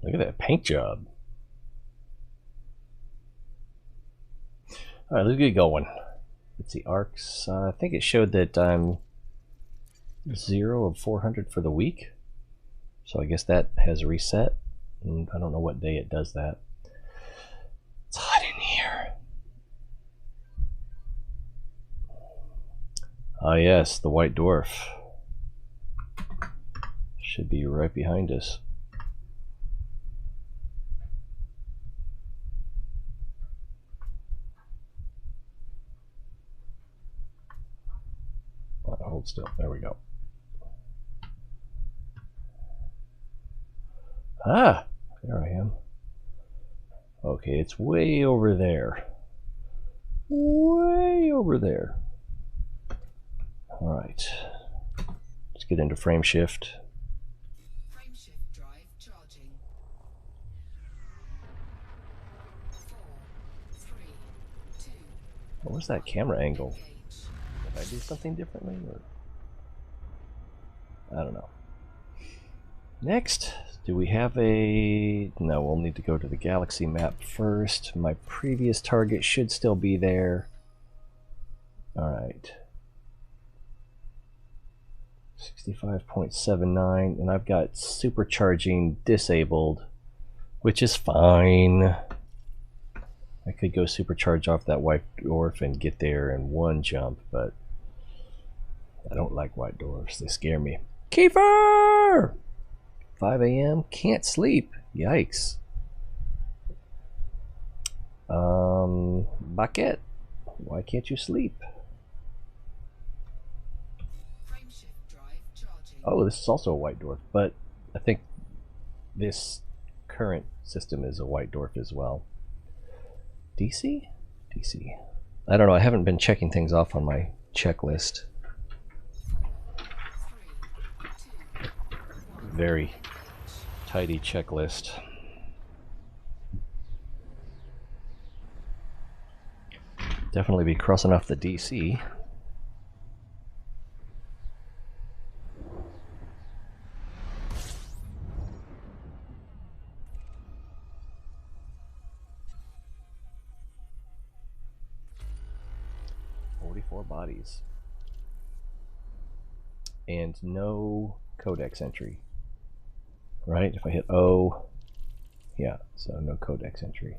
Look at that paint job. All right, let's get going. Let's see, arcs. I think it showed that I'm 0 of 400 for the week. So I guess that has reset. And I don't know what day it does that. It's hot in here. Ah, yes, the white dwarf. Should be right behind us. Hold still. There we go. Ah, there I am. Okay, it's way over there. Way over there. All right. Let's get into frame shift. Frame shift drive charging. 4, 3, 2. What was that camera angle? Did I do something differently, or I don't know. Next, do we have a... No, we'll need to go to the galaxy map first. My previous target should still be there. Alright. 65.79, and I've got supercharging disabled, which is fine. I could go supercharge off that white dwarf and get there in one jump, but I don't like white dwarfs. They scare me. Kiefer! 5 a.m. Can't sleep. Yikes. Bucket, why can't you sleep? Frame shift drive charging. Oh, this is also a white dwarf, but I think this current system is a white dwarf as well. DC? DC. I don't know. I haven't been checking things off on my checklist. 4, 3, 2. Very tidy checklist. Definitely be crossing off the DC. Bodies and no codex entry, right? If I hit O, yeah, so no codex entry.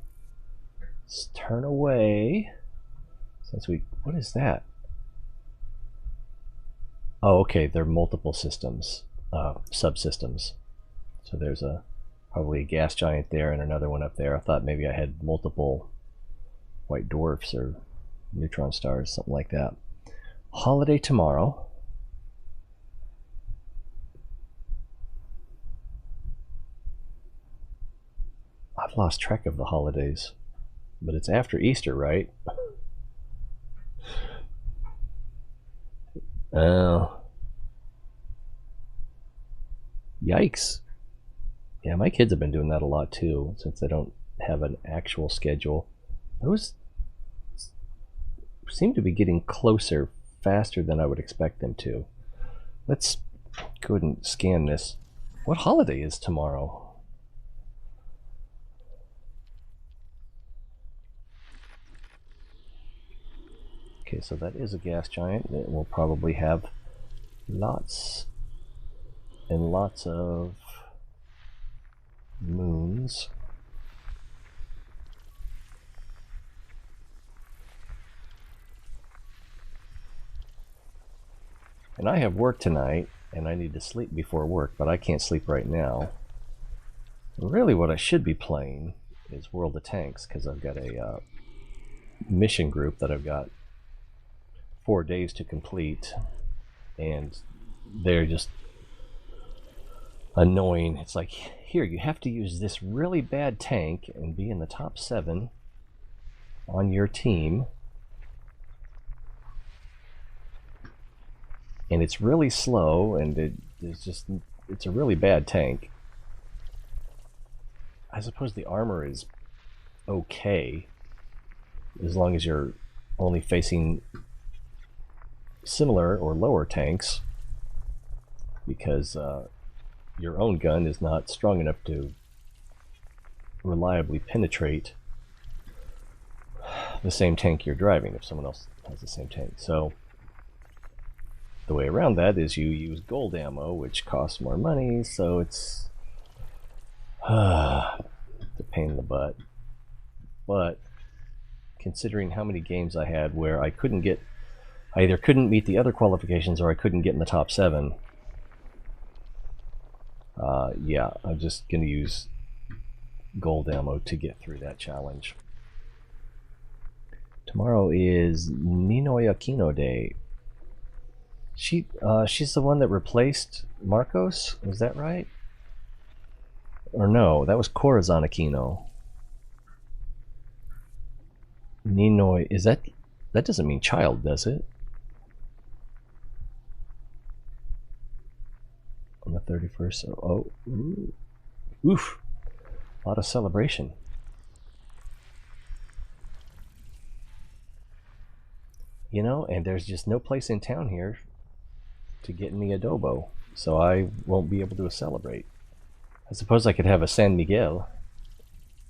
Let's turn away since we... What is that? Oh, okay, they're multiple systems, subsystems. So there's probably a gas giant there and another one up there. I thought maybe I had multiple white dwarfs or neutron stars, something like that. Holiday tomorrow. I've lost track of the holidays, but it's after Easter, right? Oh. Yikes. Yeah, my kids have been doing that a lot too, since they don't have an actual schedule. Those seem to be getting closer faster than I would expect them to. Let's go ahead and scan this. What holiday is tomorrow? Okay, so that is a gas giant. It will probably have lots and lots of moons. And I have work tonight, and I need to sleep before work, but I can't sleep right now. Really what I should be playing is World of Tanks, because I've got a mission group that I've got 4 days to complete, and they're just annoying. It's like, here, you have to use this really bad tank and be in the top 7 on your team. And it's really slow, and it's a really bad tank. I suppose the armor is okay, as long as you're only facing similar or lower tanks, because your own gun is not strong enough to reliably penetrate the same tank you're driving if someone else has the same tank. So the way around that is you use gold ammo, which costs more money, so it's a pain in the butt. But considering how many games I had where I either couldn't meet the other qualifications or I couldn't get in the top 7, yeah, I'm just going to use gold ammo to get through that challenge. Tomorrow is Ninoy Aquino Day. She's the one that replaced Marcos, is that right? Or no, that was Corazon Aquino. Ninoy, is that doesn't mean child, does it? On the 31st, oh, ooh, oof, a lot of celebration. You know, and there's just no place in town here to get any adobo, so I won't be able to celebrate. I suppose I could have a San Miguel,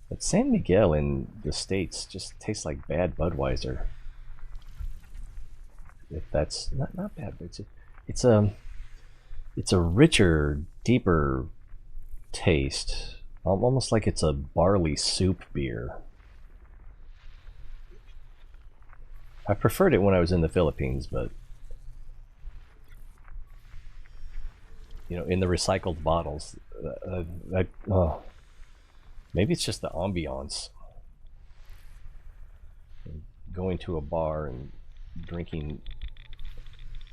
but San Miguel in the States just tastes like bad Budweiser. If that's not bad, but it's a richer, deeper taste, almost like it's a barley soup beer. I preferred it when I was in the Philippines, but you know, in the recycled bottles, maybe it's just the ambiance. Going to a bar and drinking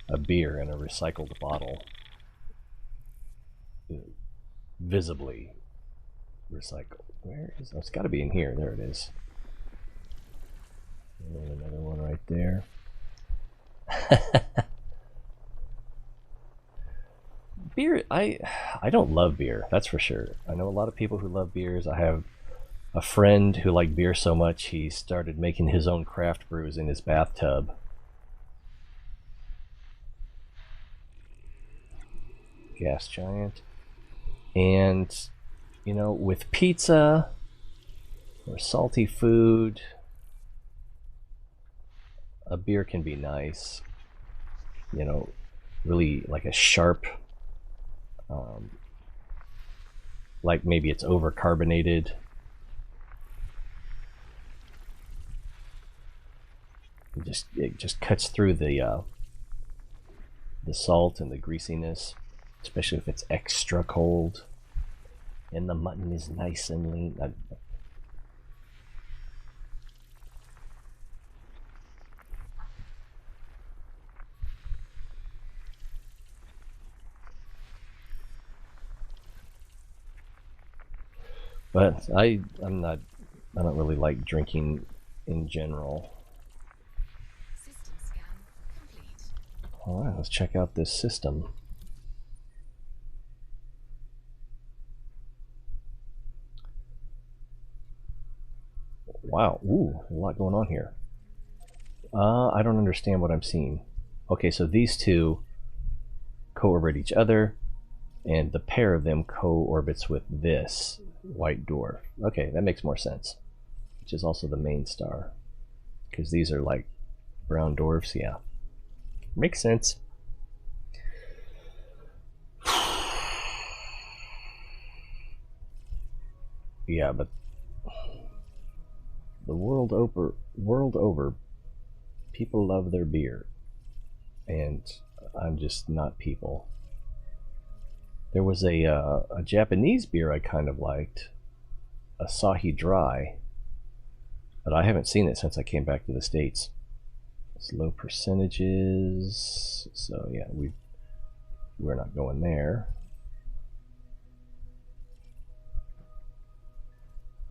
a beer in a recycled bottle, visibly recycled. Where is it? Oh, it's got to be in here. There it is. And another one right there. Beer, I don't love beer, that's for sure. I know a lot of people who love beers. I have a friend who liked beer so much he started making his own craft brews in his bathtub. Gas giant. And you know, with pizza or salty food, a beer can be nice. You know, really like a sharp, like maybe it's over carbonated. It just cuts through the salt and the greasiness, especially if it's extra cold and the mutton is nice and lean. But I don't really like drinking in general. System scan complete. All right, let's check out this system. Wow, ooh, a lot going on here. I don't understand what I'm seeing. Okay, so these two co-orbit each other, and the pair of them co-orbits with this white dwarf. Okay, that makes more sense. Which is also the main star, because these are like brown dwarfs. Yeah, makes sense. Yeah, but the world over, people love their beer, and I'm just not people. There was a Japanese beer I kind of liked, Asahi Dry, but I haven't seen it since I came back to the States. It's low percentages, so yeah, we're not going there.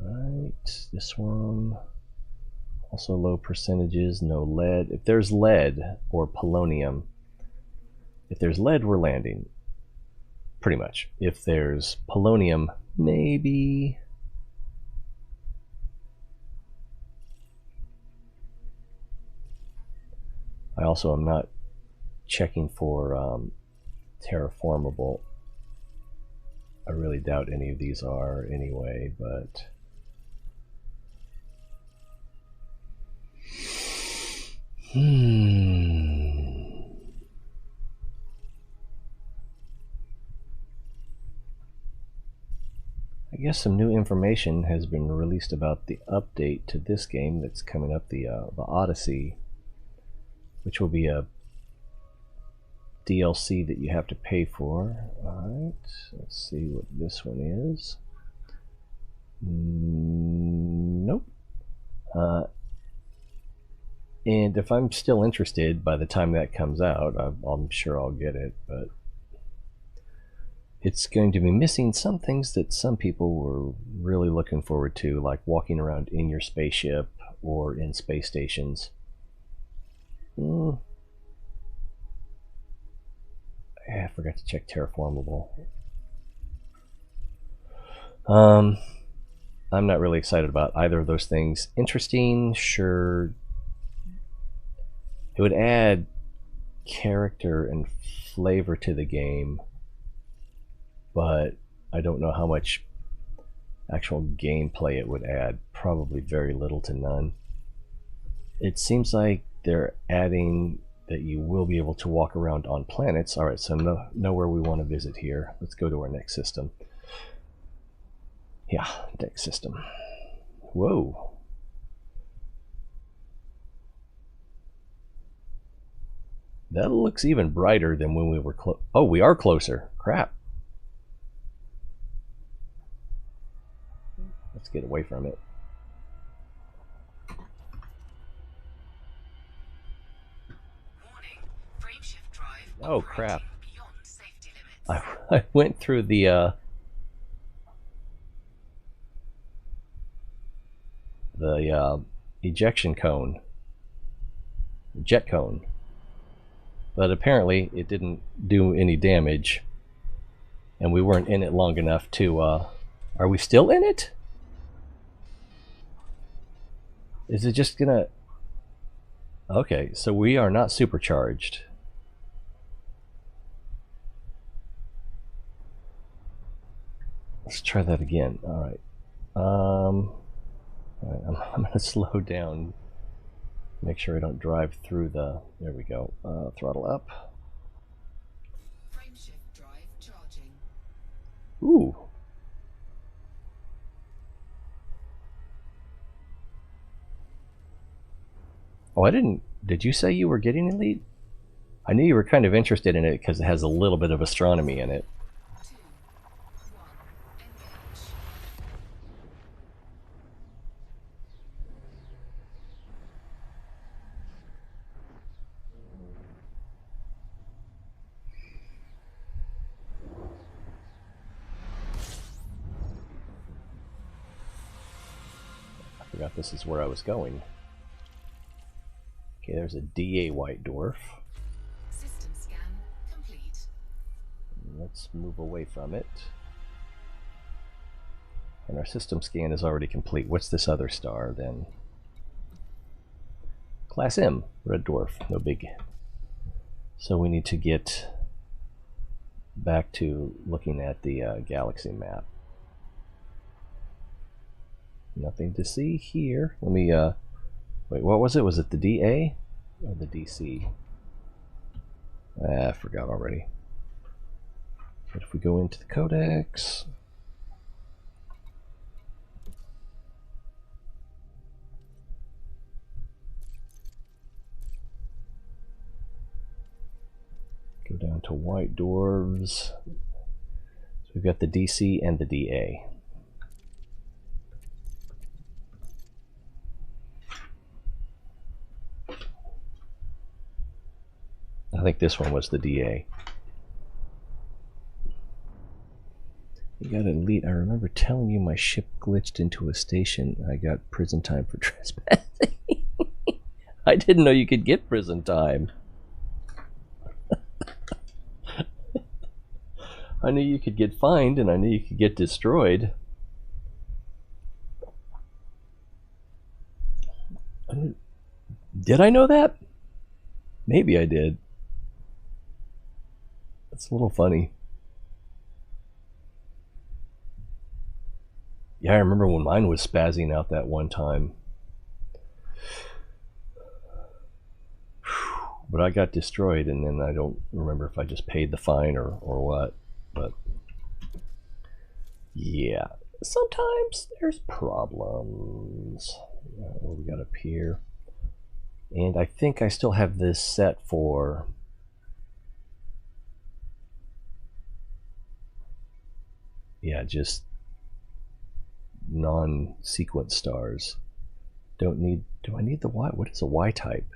Right, this one also low percentages, no lead. If there's lead or polonium, if there's lead, we're landing. Pretty much. If there's polonium, maybe. I also am not checking for terraformable. I really doubt any of these are anyway, but I guess some new information has been released about the update to this game that's coming up, the Odyssey, which will be a DLC that you have to pay for. Alright, let's see what this one is. Nope. And if I'm still interested by the time that comes out, I'm sure I'll get it, but it's going to be missing some things that some people were really looking forward to, like walking around in your spaceship or in space stations. I forgot to check Terraformable. I'm not really excited about either of those things. Interesting, sure. It would add character and flavor to the game, but I don't know how much actual gameplay it would add. Probably very little to none. It seems like they're adding that you will be able to walk around on planets. Alright, so know where we want to visit here. Let's go to our next system. Yeah, next system. Whoa. That looks even brighter than when we were close. Oh, we are closer. Crap. Let's get away from it. Warning. Frameshift drive Oh, crap. beyond safety limits. I went through the ejection cone. Jet cone. But apparently it didn't do any damage, and we weren't in it long enough to are we still in it? Is it just gonna... Okay, so we are not supercharged. Let's try that again. Alright. I'm gonna slow down. Make sure I don't drive through the... There we go. Throttle up. Frameshift drive charging. Ooh. Oh, I didn't... Did you say you were getting Elite? I knew you were kind of interested in it because it has a little bit of astronomy in it. 2, 1, engage. I forgot this is where I was going. Okay, there's a DA white dwarf. System scan complete. Let's move away from it. And our system scan is already complete. What's this other star then? Class M, red dwarf, no big. So we need to get back to looking at the galaxy map. Nothing to see here. Let me, wait, what was it? Was it the DA or the DC? I forgot already. But if we go into the Codex, go down to white dwarves. So we've got the DC and the DA. I think this one was the DA. You got Elite. I remember telling you my ship glitched into a station. I got prison time for trespassing. I didn't know you could get prison time. I knew you could get fined, and I knew you could get destroyed. Did I know that? Maybe I did. That's a little funny. Yeah, I remember when mine was spazzing out that one time. But I got destroyed, and then I don't remember if I just paid the fine or what. But yeah, sometimes there's problems. What we got up here? And I think I still have this set for... yeah, just non-sequence stars. Don't need... do I need the Y? What is a Y type?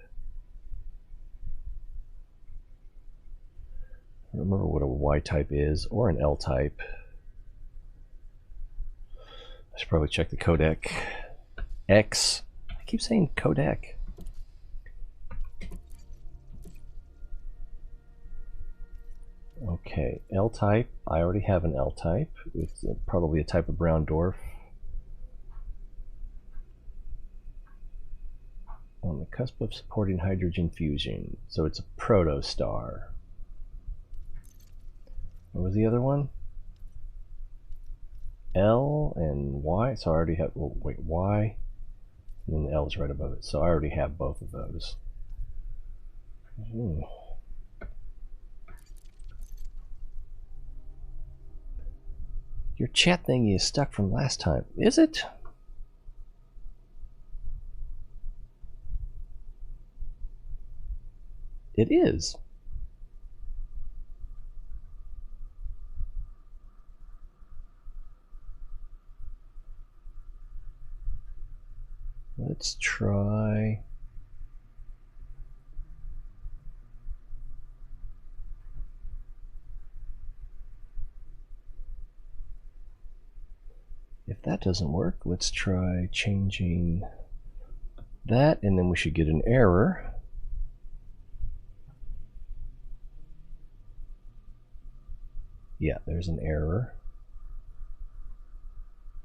I don't remember what a Y type is, or an L type. I should probably check the codec. X. I keep saying codec. Okay, L type. I already have an L type. It's probably a type of brown dwarf. On the cusp of supporting hydrogen fusion. So it's a protostar. What was the other one? L and Y. So I already have... oh, wait, Y. And then the L is right above it. So I already have both of those. Your chat thingy is stuck from last time. Is it? It is. Let's try... if that doesn't work, let's try changing that, and then we should get an error. Yeah, there's an error.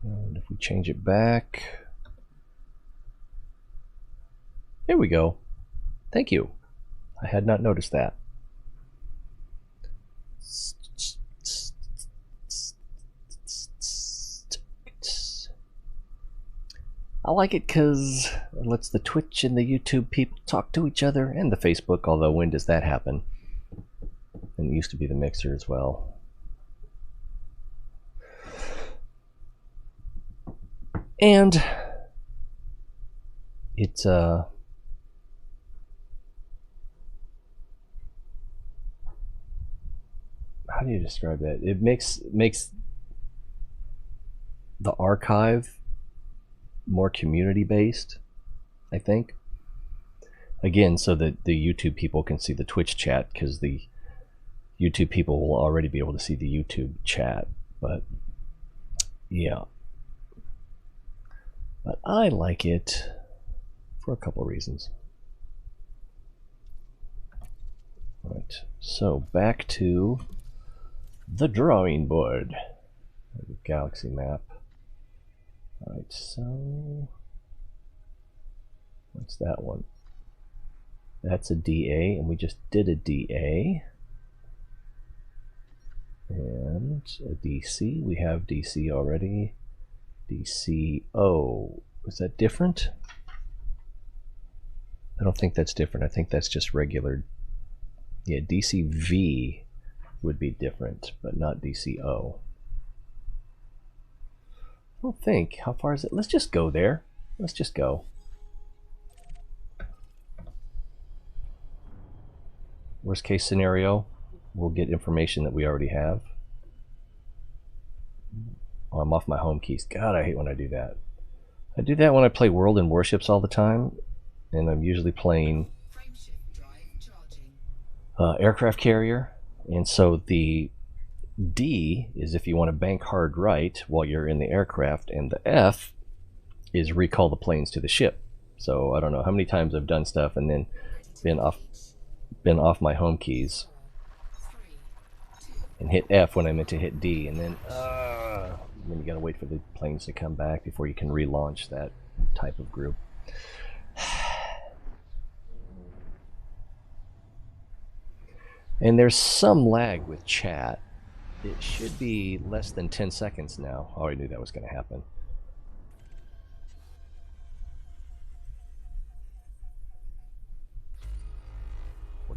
And if we change it back... there we go. Thank you. I had not noticed that. I like it because it lets the Twitch and the YouTube people talk to each other, and the Facebook, although when does that happen? And it used to be the Mixer as well. And it's how do you describe that? It makes the archive more community based, I think. Again, so that the YouTube people can see the Twitch chat, because the YouTube people will already be able to see the YouTube chat. But yeah, but I like it for a couple of reasons. Right, so back to the drawing board. The galaxy map. Alright, so what's that one? That's a DA, and we just did a DA. And a DC, we have DC already. DCO, is that different? I don't think that's different. I think that's just regular. Yeah, DCV would be different, but not DCO. I don't think. How far is it? Let's just go there. Let's just go. Worst case scenario, we'll get information that we already have. Oh, I'm off my home keys. God, I hate when I do that. I do that when I play World and Warships all the time, and I'm usually playing aircraft carrier, and so the D is if you want to bank hard right while you're in the aircraft, and the F is recall the planes to the ship. So I don't know how many times I've done stuff and then been off my home keys and hit F when I meant to hit D, and then you gotta wait for the planes to come back before you can relaunch that type of group. And there's some lag with chat. It should be less than 10 seconds now. Oh, I knew that was going to happen.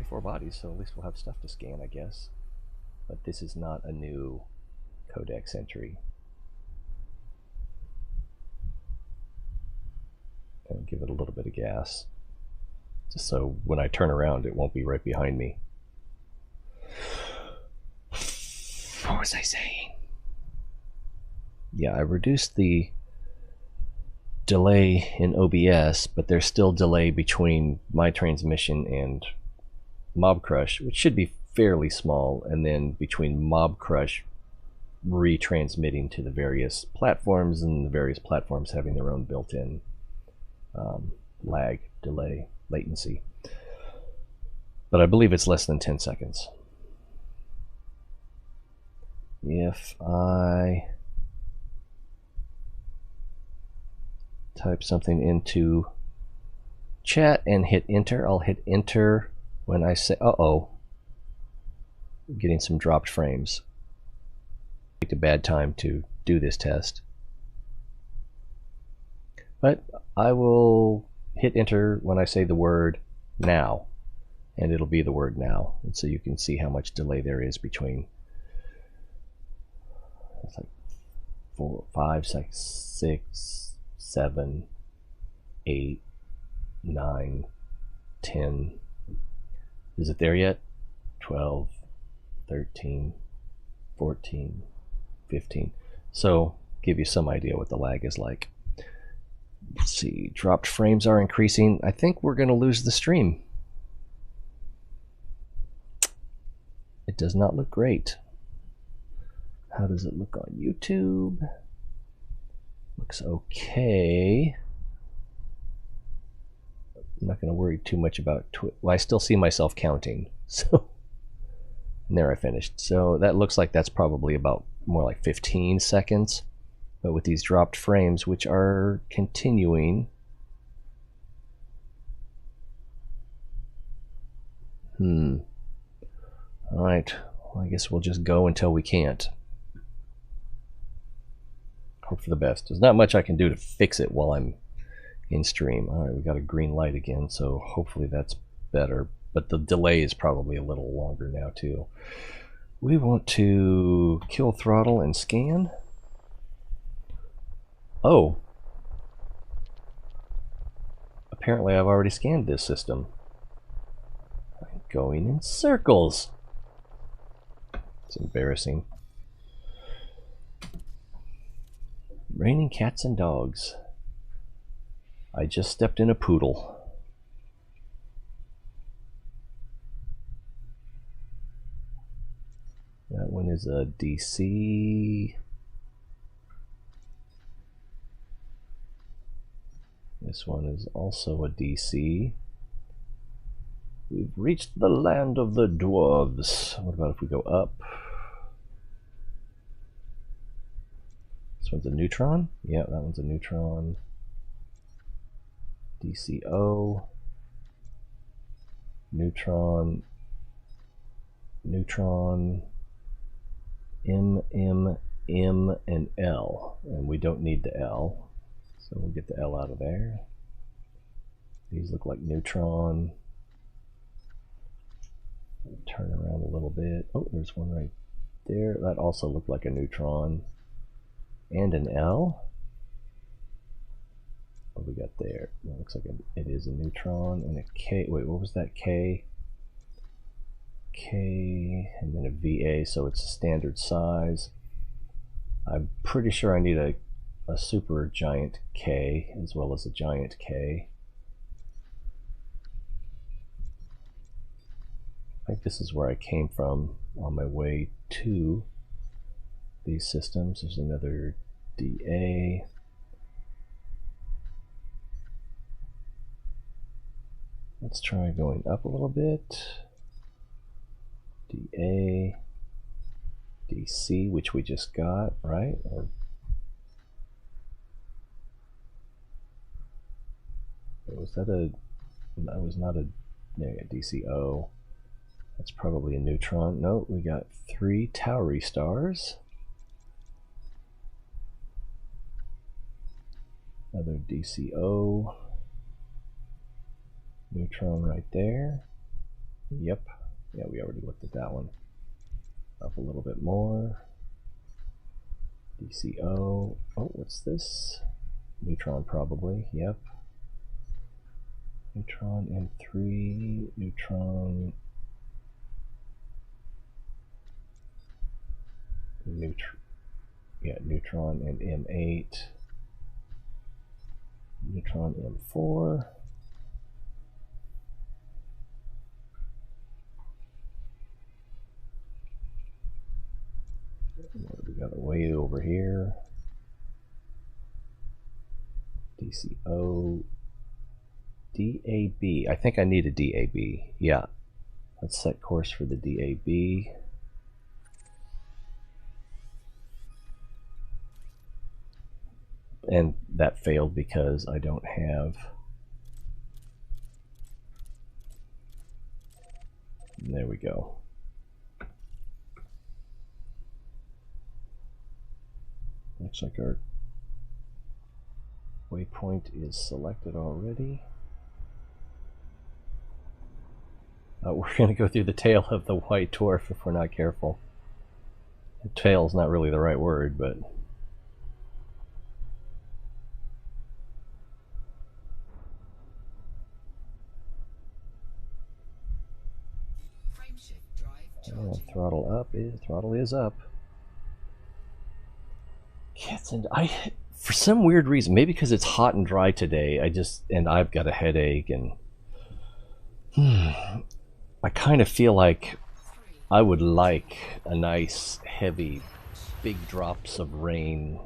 44 bodies, so at least we'll have stuff to scan, I guess. But this is not a new Codex entry. And give it a little bit of gas, just so when I turn around it won't be right behind me. What was I saying? Yeah, I reduced the delay in OBS, but there's still delay between my transmission and Mob Crush, which should be fairly small, and then between Mob Crush retransmitting to the various platforms, and the various platforms having their own built-in lag, delay, latency. But I believe it's less than 10 seconds. If I type something into chat and hit enter, I'll hit enter when I say, uh-oh, I'm getting some dropped frames. It's a bad time to do this test. But I will hit enter when I say the word now, and it'll be the word now. And so you can see how much delay there is between. It's like 4, 5, 6, 7, 8, 9, 10. Is it there yet? 12, 13, 14, 15. So give you some idea what the lag is like. Let's see, dropped frames are increasing. I think we're going to lose the stream. It does not look great. How does it look on YouTube? Looks okay. I'm not going to worry too much about Twitch. Well, I still see myself counting. So, and there I finished. So that looks like that's probably about more like 15 seconds. But with these dropped frames, which are continuing. All right. Well, I guess we'll just go until we can't. Hope for the best. There's not much I can do to fix it while I'm in stream. All right, we got a green light again, so hopefully that's better. But the delay is probably a little longer now too. We want to kill throttle and scan. Oh. Apparently I've already scanned this system. I'm going in circles. It's embarrassing. Raining cats and dogs. I just stepped in a poodle. That one is a DC. This one is also a DC. We've reached the land of the dwarves. What about if we go up? This one's a neutron? Yeah, that one's a neutron. DCO. Neutron. Neutron. M, M, M, and L. And we don't need the L. So we'll get the L out of there. These look like neutron. Turn around a little bit. Oh, there's one right there. That also looked like a neutron. And an L. What we got there? It looks like it is a neutron and a K. Wait, what was that? K. K and then a VA, so it's a standard size. I'm pretty sure I need a super giant K as well as a giant K. I think this is where I came from on my way to these systems. There's another DA. Let's try going up a little bit. DA, DC, which we just got, right? Or was that a? That was not a. Yeah, DCO. That's probably a neutron. No, we got 3 Tauri stars. Another DCO. Neutron right there. Yep. Yeah, we already looked at that one. Up a little bit more. DCO. Oh, what's this? Neutron, probably. Yep. Neutron M3. Neutron. Neutron and M8. Neutron M4. What do we got way over here? DCO. DAB. I think I need a DAB. Yeah. Let's set course for the DAB. And that failed because I don't have... There we go. Looks like our waypoint is selected already. We're going to go through the tail of the white dwarf if we're not careful. The tail's not really the right word, but... Frameshift drive charging. Throttle is up. For some weird reason, maybe because it's hot and dry today, I've got a headache, and I kind of feel like I would like a nice, heavy, big drops of rain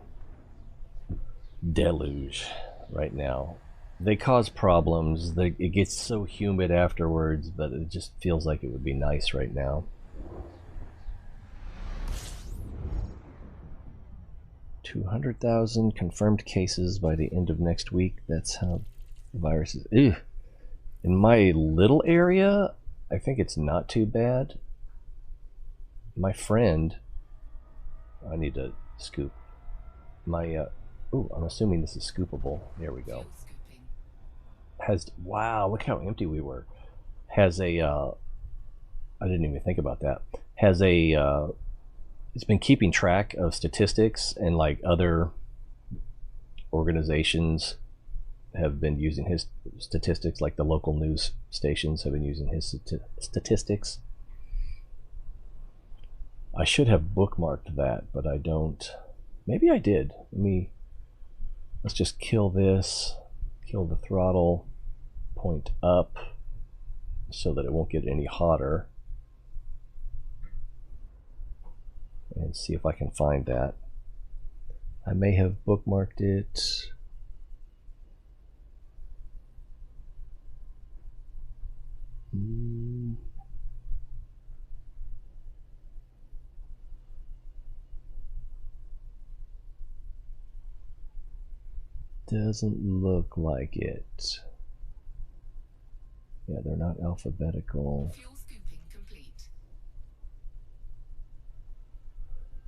deluge right now. They cause problems. It gets so humid afterwards, but it just feels like it would be nice right now. 200,000 confirmed cases by the end of next week. That's how the virus is. Ew. In my little area, I think it's not too bad. My friend, I need to scoop. I'm assuming this is scoopable. There we go. Wow, look how empty we were. I didn't even think about that. It's been keeping track of statistics, and like other organizations have been using his statistics, like the local news stations have been using his statistics. I should have bookmarked that, but I don't. Maybe I did. Let's just kill this, kill the throttle, point up so that it won't get any hotter. And see if I can find that. I may have bookmarked it. Doesn't look like it. Yeah, they're not alphabetical. Fuel scooping complete.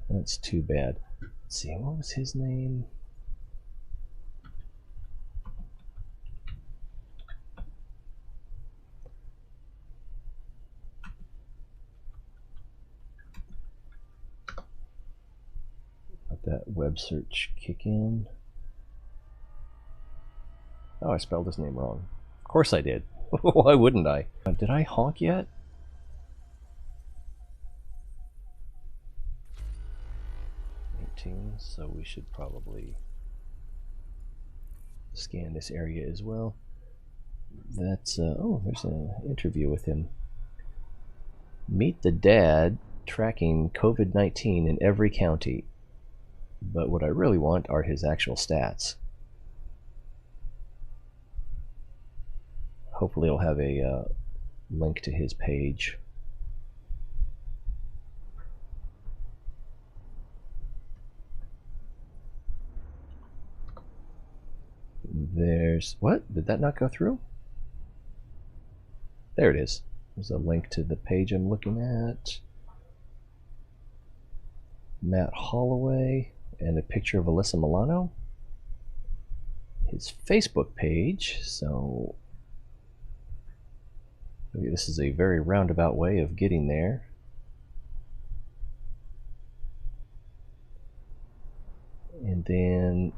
That's too bad. Let's see, what was his name? Let that web search kick in. Oh, I spelled his name wrong. Of course I did. Why wouldn't I? Did I honk yet? So we should probably scan this area as well. That's oh, there's an interview with him. Meet the dad tracking COVID-19 in every county. But what I really want are his actual stats. Hopefully it'll have a link to his page. There's... what? Did that not go through? There it is. There's a link to the page I'm looking at. Matt Holloway and a picture of Alyssa Milano. His Facebook page, so... This is a very roundabout way of getting there. And then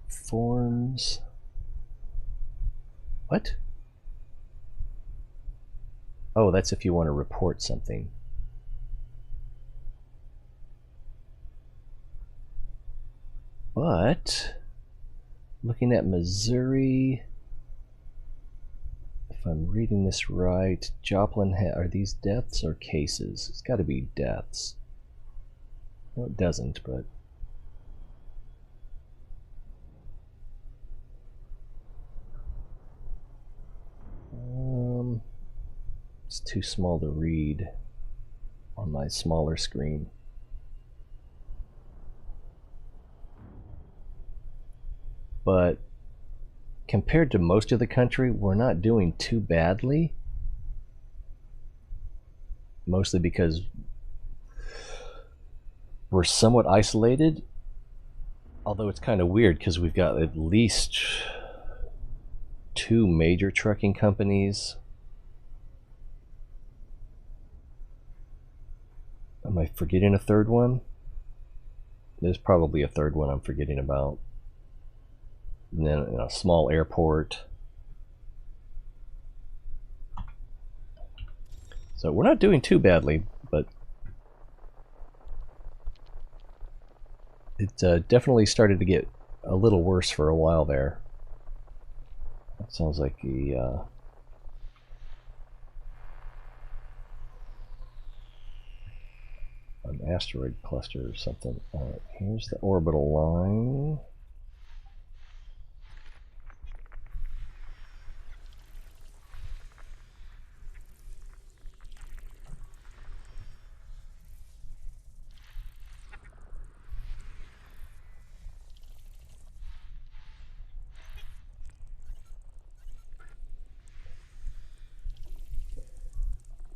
forms. What? Oh, that's if you want to report something. But looking at Missouri, if I'm reading this right, Joplin, are these deaths or cases? It's got to be deaths. No, it doesn't, but it's too small to read on my smaller screen. But compared to most of the country, we're not doing too badly. Mostly because we're somewhat isolated. Although it's kind of weird because we've got at least 2 major trucking companies. Am I forgetting a third one? There's probably a third one I'm forgetting about. And then a small airport. So we're not doing too badly, but it definitely started to get a little worse for a while there. That sounds like an asteroid cluster or something. Alright, here's the orbital line.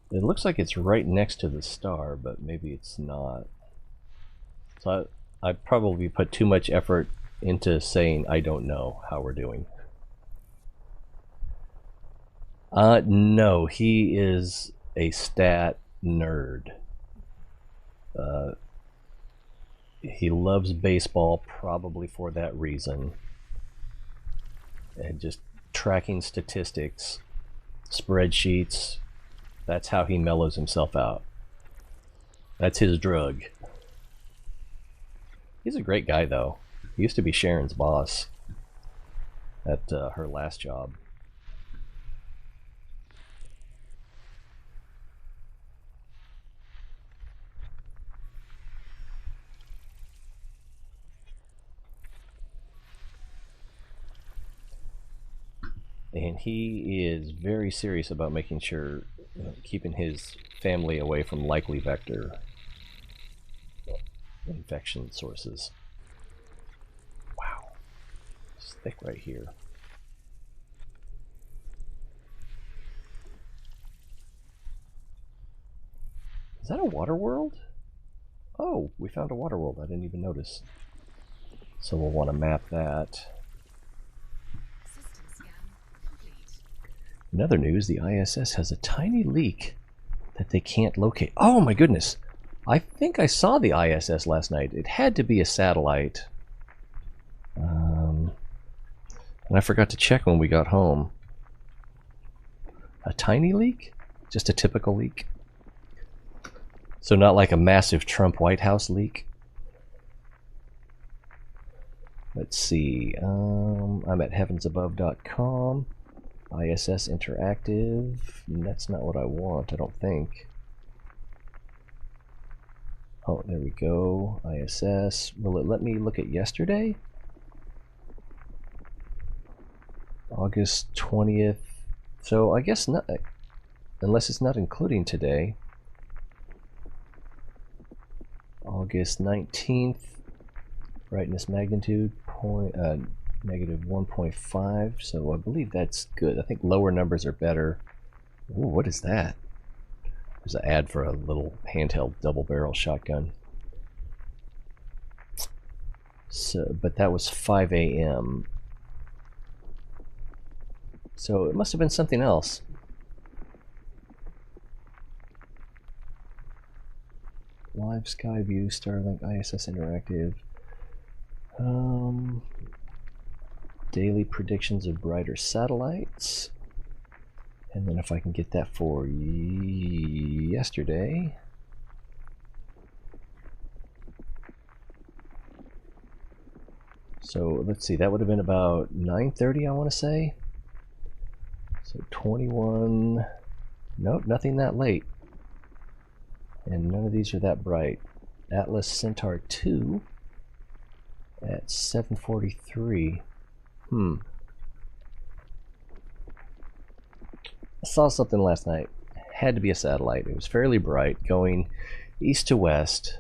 It looks like it's right next to the star, but maybe it's not. So I probably put too much effort into saying I don't know how we're doing. No, he is a stat nerd. He loves baseball probably for that reason. And just tracking statistics, spreadsheets, that's how he mellows himself out. That's his drug. He's a great guy, though. He used to be Sharon's boss at her last job. And he is very serious about making sure, keeping his family away from likely vector infection sources. Wow, it's thick right here. Is that a water world? Oh, we found a water world. I didn't even notice. So we'll want to map that. System scan complete. In other news, the ISS has a tiny leak that they can't locate. Oh my goodness! I think I saw the ISS last night. It had to be a satellite. And I forgot to check when we got home. A tiny leak? Just a typical leak? So not like a massive Trump White House leak? Let's see. I'm at heavensabove.com. ISS Interactive. That's not what I want, I don't think. Oh, there we go. ISS. Will it let me look at yesterday? August 20th. So I guess not, unless it's not including today. August 19th. Brightness magnitude negative 1.5. So I believe that's good. I think lower numbers are better. Ooh, what is that? There's an ad for a little handheld double-barrel shotgun. So, but that was 5 a.m. So it must have been something else. Live Sky View, Starlink, ISS Interactive. Daily predictions of brighter satellites. And then if I can get that for yesterday. So let's see, that would have been about 9:30, I want to say. So 21. Nope, nothing that late. And none of these are that bright. Atlas Centaur 2 at 7:43. I saw something last night. Had to be a satellite. It was fairly bright, going east to west,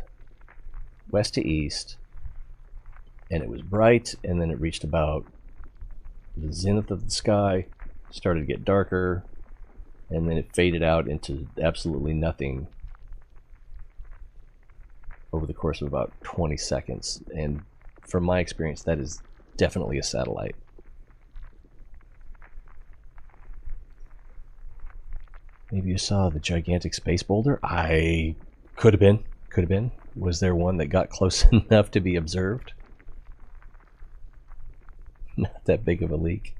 west to east. And it was bright, and then it reached about the zenith of the sky, started to get darker, and then it faded out into absolutely nothing over the course of about 20 seconds. And from my experience, that is definitely a satellite. Maybe you saw the gigantic space boulder? Could have been. Was there one that got close enough to be observed? Not that big of a leak.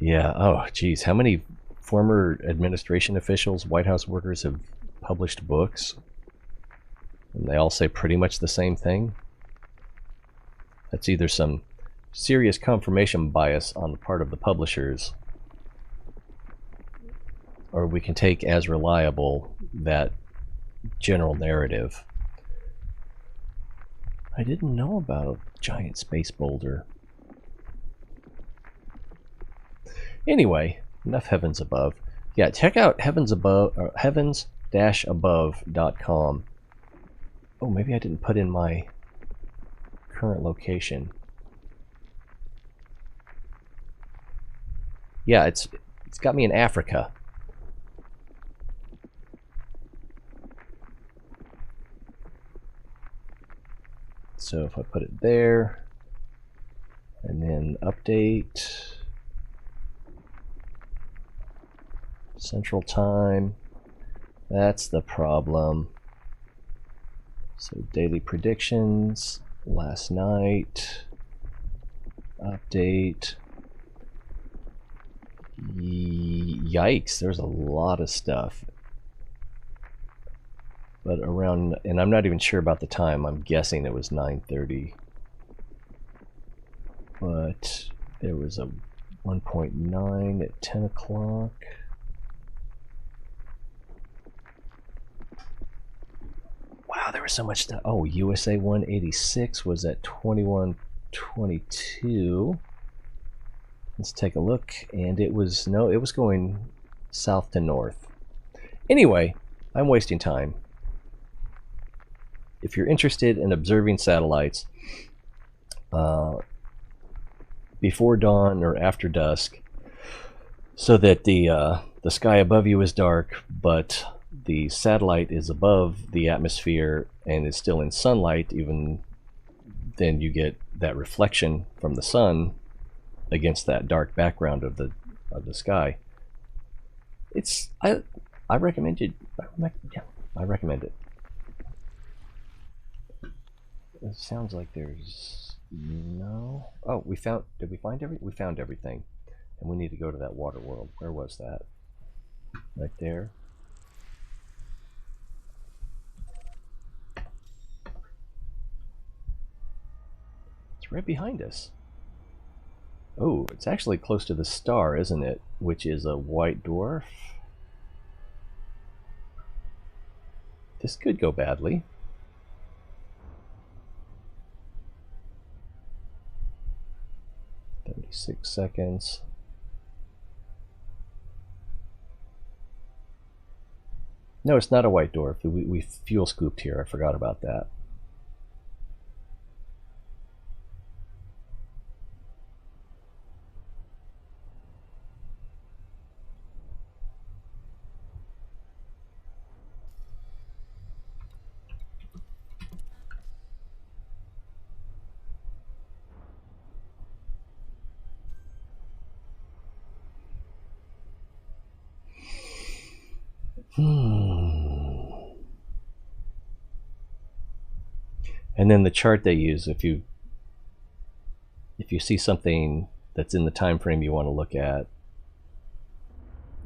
Yeah, oh geez, how many former administration officials, White House workers have published books? And they all say pretty much the same thing. That's either some serious confirmation bias on the part of the publishers, or we can take as reliable that general narrative. I didn't know about a giant space boulder. Anyway, enough heavens above. Yeah, check out heavens-above.com. Oh, maybe I didn't put in my current location. Yeah, it's got me in Africa. So if I put it there, and then update, Central Time, that's the problem. So daily predictions, last night, update. Yikes, there's a lot of stuff. But around, and I'm not even sure about the time, I'm guessing it was 9:30. But there was a 1.9 at 10 o'clock. Wow, there was so much stuff. Oh, USA 186 was at 21:22. Let's take a look, and it was, no, it was going south to north. Anyway, I'm wasting time. If you're interested in observing satellites before dawn or after dusk, so that the sky above you is dark, but the satellite is above the atmosphere and is still in sunlight, even then you get that reflection from the sun against that dark background of the sky. It's I recommend it. I recommend it. It sounds like there's no. Oh, we found. Did we find everything? We found everything, and we need to go to that water world. Where was that? Right there. It's right behind us. Oh, it's actually close to the star, isn't it? Which is a white dwarf. This could go badly. "36 seconds. No, it's not a white dwarf. We fuel scooped here. I forgot about that. And then the chart they use, if you see something that's in the time frame you want to look at,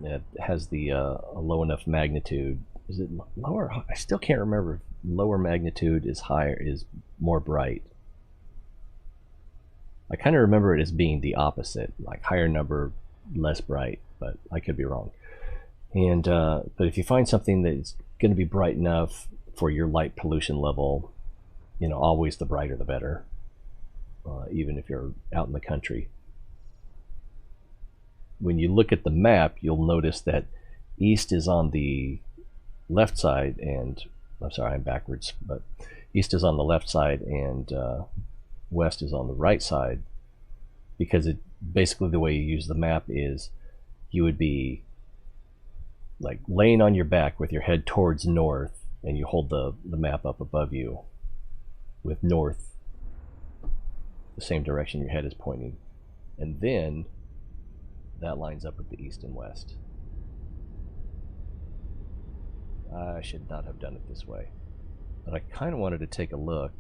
that has the a low enough magnitude. Is it lower? I still can't remember if lower magnitude is higher, is more bright. I kind of remember it as being the opposite, like higher number, less bright, but I could be wrong. And but if you find something that's going to be bright enough for your light pollution level, you know, always the brighter the better, even if you're out in the country. When you look at the map, you'll notice that east is on the left side, and I'm sorry, I'm backwards, but east is on the left side and west is on the right side, because it basically, the way you use the map is you would be like laying on your back with your head towards north, and you hold the map up above you with north the same direction your head is pointing, and then that lines up with the east and west. I should not have done it this way, but I kind of wanted to take a look.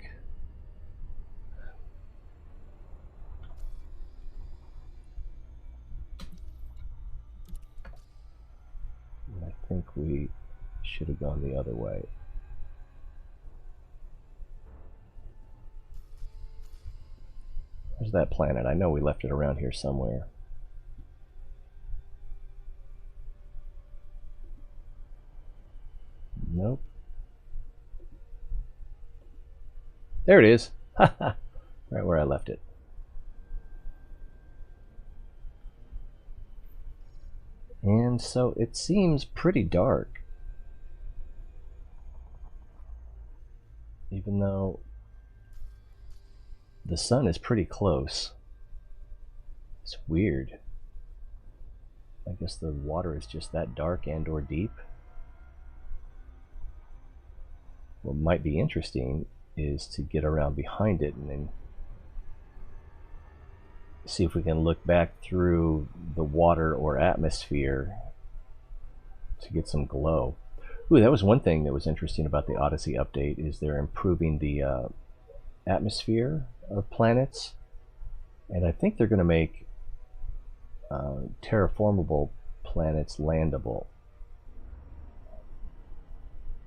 I think we should have gone the other way. Where's that planet? I know we left it around here somewhere. Nope. There it is. Right where I left it. And so it seems pretty dark, even though the sun is pretty close. It's weird. I guess the water is just that dark and or deep. What might be interesting is to get around behind it and then see if we can look back through the water or atmosphere to get some glow. Ooh, that was one thing that was interesting about the Odyssey update, is they're improving the atmosphere of planets, and I think they're going to make terraformable planets landable.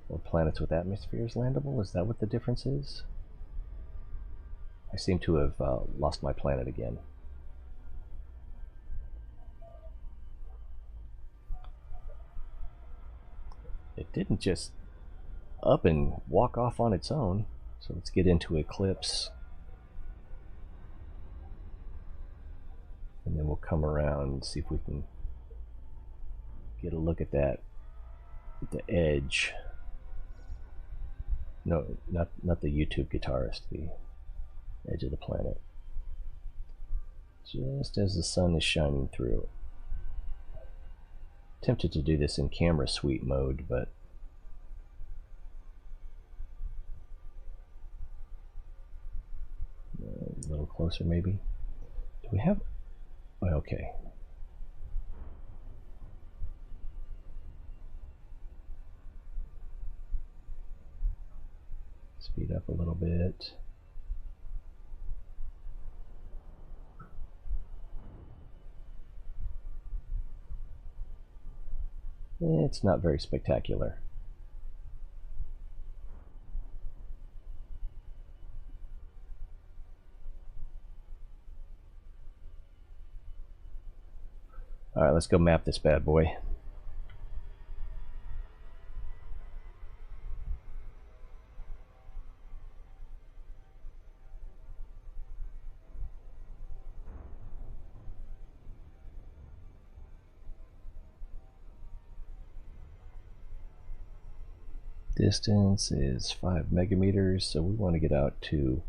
Or planets with atmospheres landable? Is that what the difference is? I seem to have lost my planet again. It didn't just up and walk off on its own. So let's get into Eclipse. And then we'll come around and see if we can get a look at that, at the edge. No, not the YouTube guitarist, the edge of the planet. Just as the sun is shining through. Tempted to do this in camera sweep mode, but a little closer maybe. Do we have... Oh, okay. Speed up a little bit. It's not very spectacular. All right, let's go map this bad boy. Distance is 5 megameters, so we want to get out to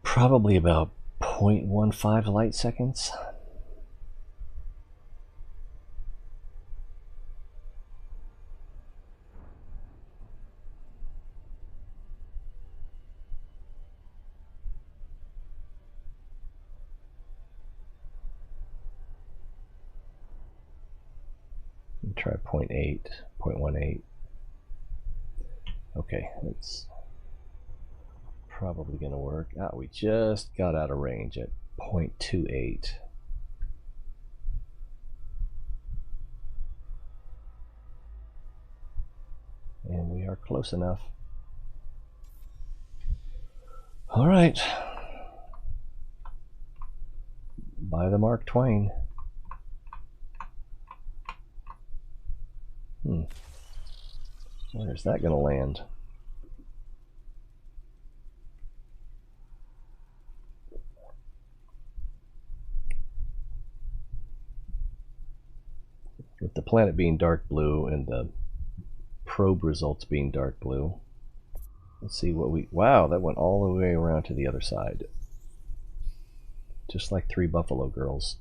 probably about 0.15 light seconds. Try 0.8, 0.18. Okay, let's probably going to work. Ah, we just got out of range at 0.28. And we are close enough. All right. By the Mark Twain. Where's that going to land? With the planet being dark blue and the probe results being dark blue. Let's see what we... Wow, that went all the way around to the other side. Just like 3 Buffalo Girls.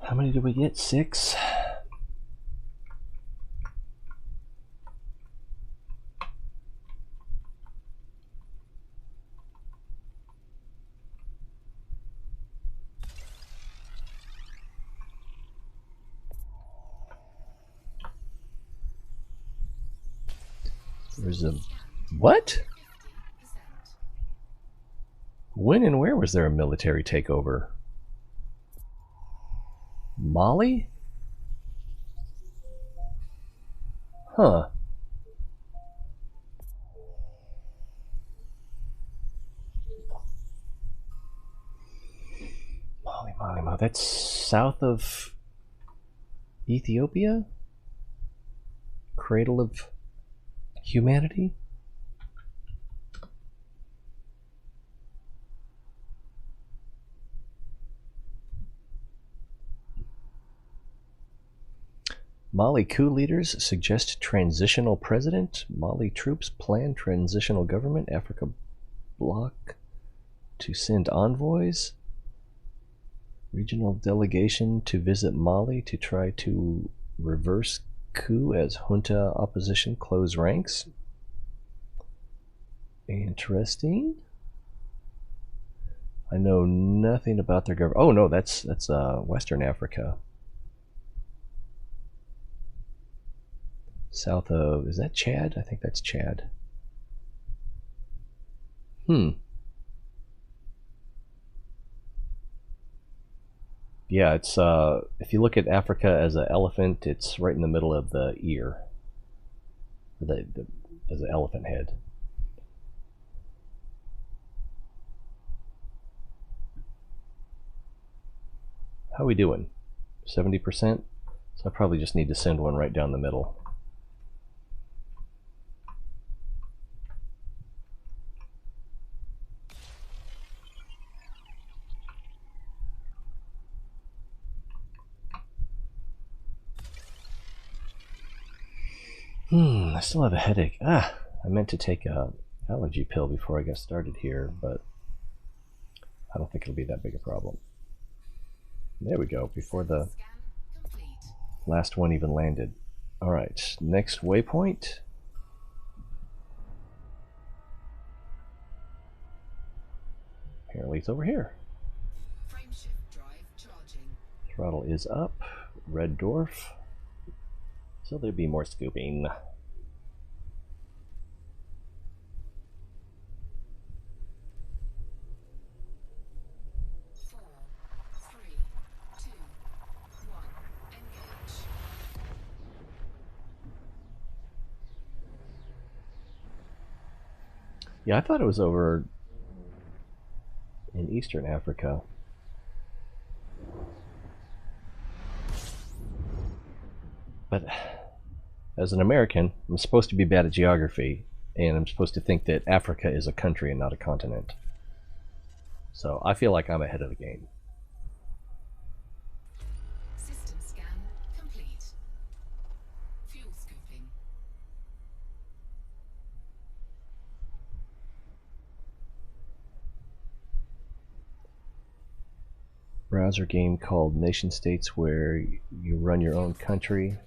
How many did we get? 6? There's a... What? 50%. When and where was there a military takeover? Mali? Huh. Mali. That's south of Ethiopia? Cradle of humanity? Mali coup leaders suggest transitional president. Mali troops plan transitional government. Africa bloc to send envoys. Regional delegation to visit Mali to try to reverse coup as junta opposition close ranks. Interesting. I know nothing about their government. Oh no, that's Western Africa. South of, is that Chad? I think that's Chad. Yeah, it's if you look at Africa as an elephant, it's right in the middle of the ear. As an elephant head. How are we doing? 70%? So I probably just need to send one right down the middle. I still have a headache. I meant to take a allergy pill before I got started here, but I don't think it'll be that big a problem. There we go, before the Scan complete. last one even landed. Alright, next waypoint. Apparently it's over here. Frameshift drive charging. Throttle is up. Red dwarf. So there'd be more scooping. Four, three, two, one. Engage. Yeah, I thought it was over in Eastern Africa. But as an American, I'm supposed to be bad at geography, and I'm supposed to think that Africa is a country and not a continent. So I feel like I'm ahead of the game. System scan complete. Fuel scooping. Browser game called Nation States where you run your own country Complete.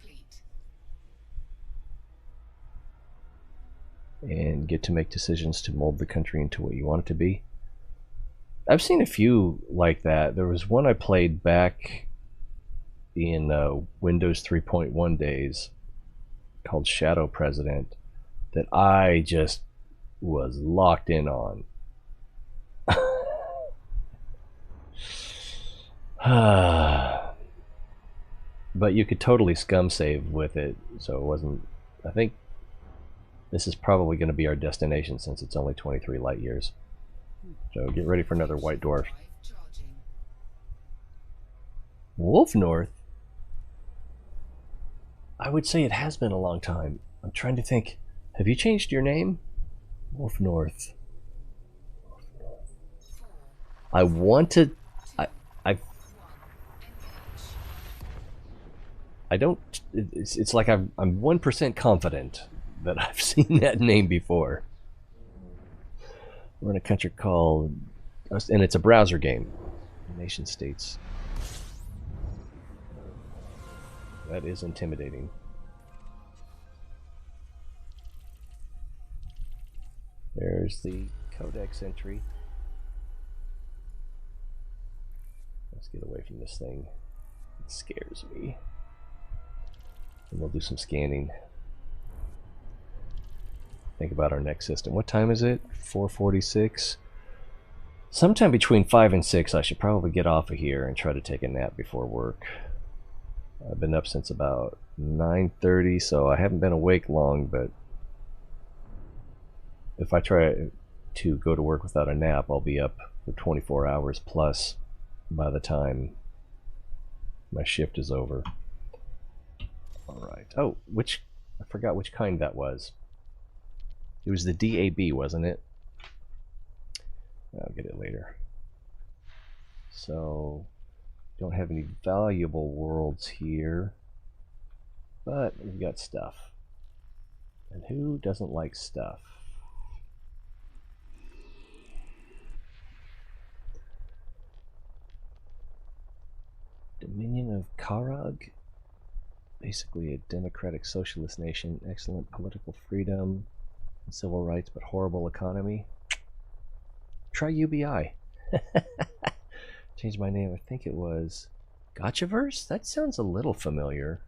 and get to make decisions to mold the country into what you want it to be. I've seen a few like that. There was one I played back in Windows 3.1 days called Shadow President that I just was locked in on. But you could totally scum save with it, so it wasn't. I think this is probably going to be our destination since it's only 23 light years. So get ready for another white dwarf. Drive charging. Wolf North? I would say it has been a long time. I'm trying to think. Have you changed your name? Wolf North. I want to. I. I don't. It's like I'm 1% confident that I've seen that name before. We're in a country called, and it's a browser game. Nation states. That is intimidating. There's the Codex entry. Let's get away from this thing. It scares me. And we'll do some scanning. Think about our next system. What time is it? 4:46. Sometime between 5 and 6 I should probably get off of here and try to take a nap before work. I've been up since about 9:30, so I haven't been awake long, but if I try to go to work without a nap, I'll be up for 24 hours plus by the time my shift is over. Alright. Oh, I forgot which kind that was. It was the DAB, wasn't it? I'll get it later. So, don't have any valuable worlds here, but we've got stuff. And who doesn't like stuff? Dominion of Karag, basically a democratic socialist nation, excellent political freedom and civil rights, but horrible economy. Try UBI. Changed my name. I think it was Gotchaverse? That sounds a little familiar.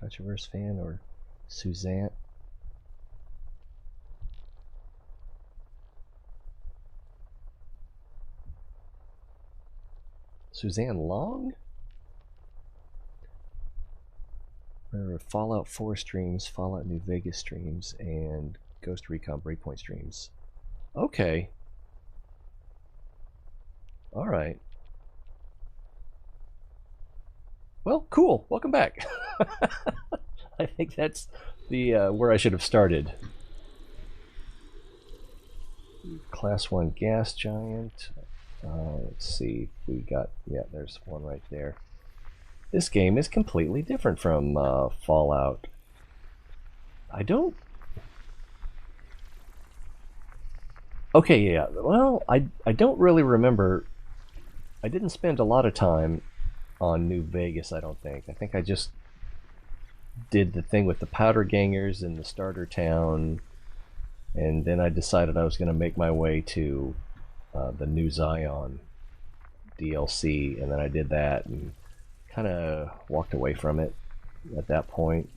Gotchaverse fan or Suzanne? Suzanne Long? There are Fallout 4 streams, Fallout New Vegas streams, and Ghost Recon Breakpoint streams. Okay. Alright. Well, cool. Welcome back. I think that's the where I should have started. Class 1 gas giant. Let's see. We got, yeah, there's one right there. This game is completely different from Fallout. I don't... Okay, yeah. Well, I don't really remember. I didn't spend a lot of time on New Vegas, I don't think. I think I just did the thing with the powder gangers in the starter town, and then I decided I was going to make my way to the New Zion DLC, and then I did that and kind of walked away from it at that point.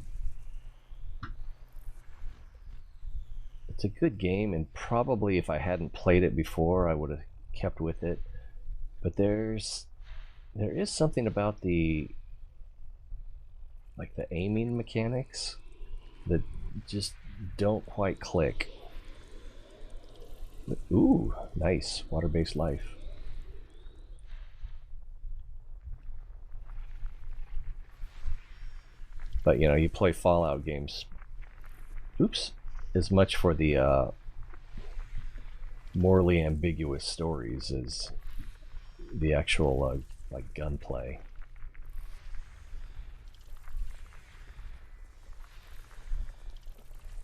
It's a good game, and probably if I hadn't played it before, I would have kept with it. But there is something about the aiming mechanics that just don't quite click. But, ooh, nice water-based life. But you know, you play Fallout games. Oops. As much for the morally ambiguous stories as the actual like gunplay.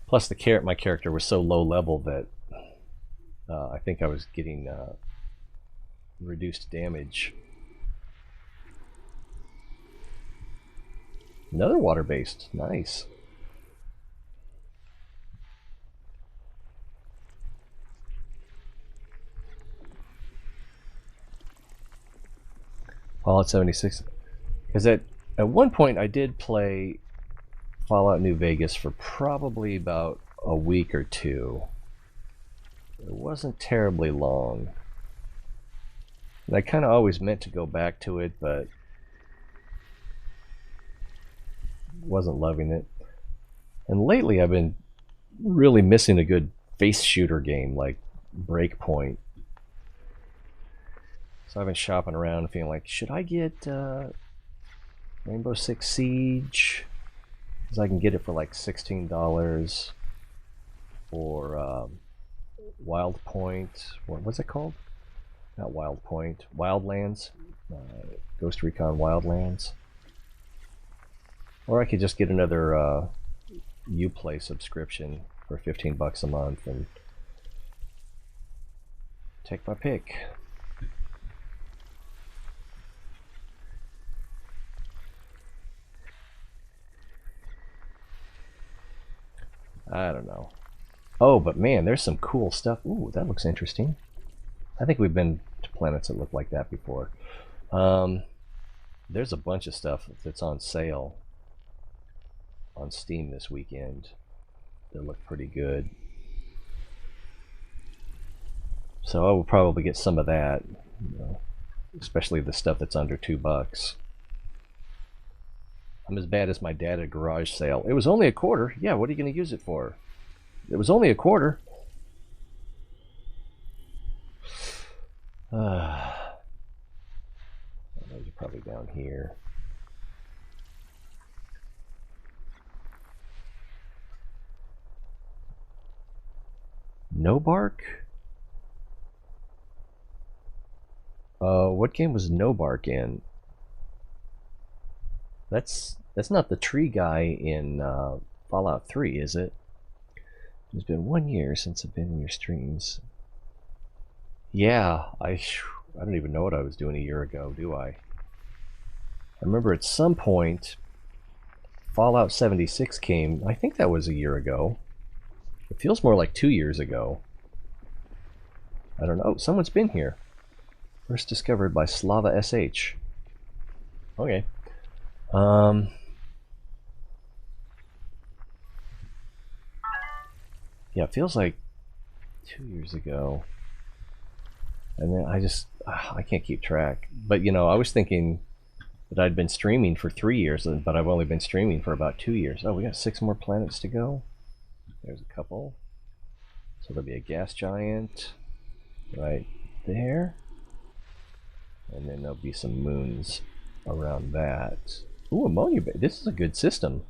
Plus, my character was so low level that I think I was getting reduced damage. Another water-based, nice. Fallout 76. Because at one point I did play Fallout New Vegas for probably about a week or two. It wasn't terribly long. And I kind of always meant to go back to it, but wasn't loving it. And lately I've been really missing a good face shooter game like Breakpoint. So I've been shopping around and feeling like, should I get Rainbow Six Siege? Because I can get it for like $16. Or Wild Point. What's it called? Not Wild Point. Wildlands. Ghost Recon Wildlands. Or I could just get another Uplay subscription for $15 a month and take my pick. I don't know. Oh, but man, there's some cool stuff. Ooh, that looks interesting. I think we've been to planets that look like that before. There's a bunch of stuff that's on sale on Steam this weekend that look pretty good. So I will probably get some of that, you know, especially the stuff that's under $2. I'm as bad as my dad at a garage sale. It was only a quarter. Yeah, what are you going to use it for? It was only a quarter. Those are probably down here. No Bark? What game was No Bark in? That's not the tree guy in Fallout 3, is it? It's been 1 year since I've been in your streams. Yeah, I don't even know what I was doing a year ago, do I? I remember at some point Fallout 76 came. I think that was a year ago. It feels more like 2 years ago. I don't know. Someone's been here. First discovered by Slava SH. Okay. Yeah, it feels like 2 years ago. And then I can't keep track. But, you know, I was thinking that I'd been streaming for 3 years, but I've only been streaming for about 2 years. Oh, we got 6 more planets to go. There's a couple. So there'll be a gas giant right there. And then there'll be some moons around that. Ooh, ammonia base. This is a good system.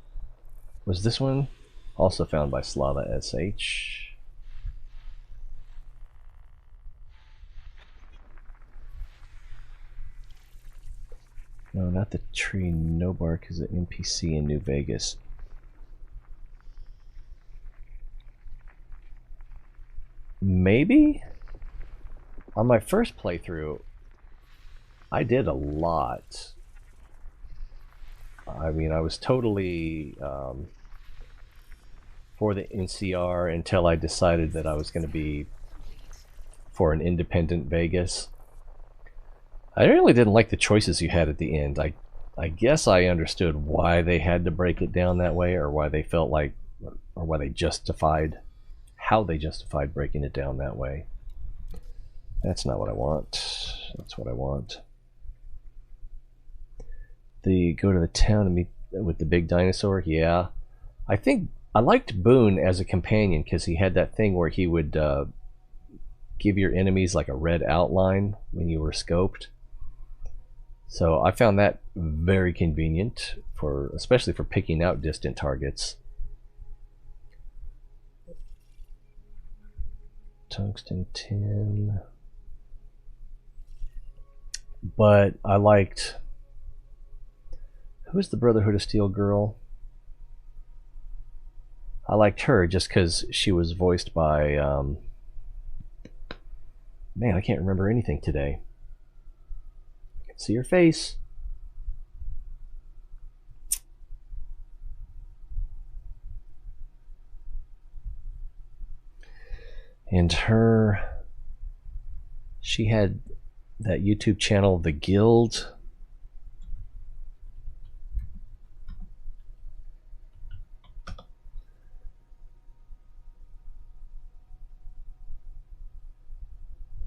Was this one also found by Slava SH? No, not the tree. No Bark is an NPC in New Vegas. Maybe? On my first playthrough, I did a lot. I mean, I was totally for the NCR until I decided that I was going to be for an independent Vegas. I really didn't like the choices you had at the end. I guess I understood why they had to break it down that way, or why they felt like, or why they justified, how they justified breaking it down that way. That's not what I want. That's what I want. Go to the town and meet with the big dinosaur. Yeah, I think I liked Boone as a companion because he had that thing where he would give your enemies like a red outline when you were scoped. So I found that very convenient especially for picking out distant targets. Tungsten tin. But I liked, who's the Brotherhood of Steel girl? I liked her just because she was voiced by, man, I can't remember anything today. I can see her face. And she had that YouTube channel, The Guild.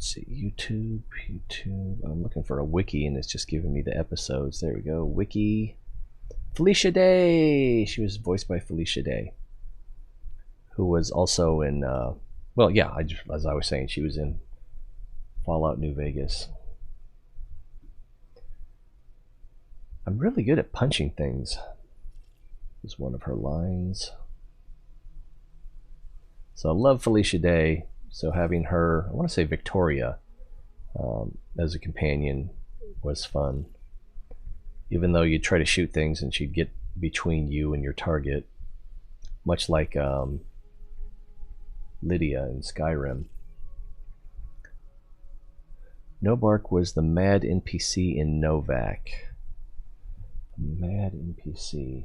Let's see, YouTube. I'm looking for a wiki and it's just giving me the episodes. There we go. Wiki. Felicia Day. She was voiced by Felicia Day, who was also in, well, yeah, as I was saying, she was in Fallout New Vegas. I'm really good at punching things, is one of her lines. So I love Felicia Day. So having her, I want to say Victoria, as a companion was fun. Even though you'd try to shoot things and she'd get between you and your target, much like Lydia in Skyrim. Nobark was the mad NPC in Novak. Mad NPC.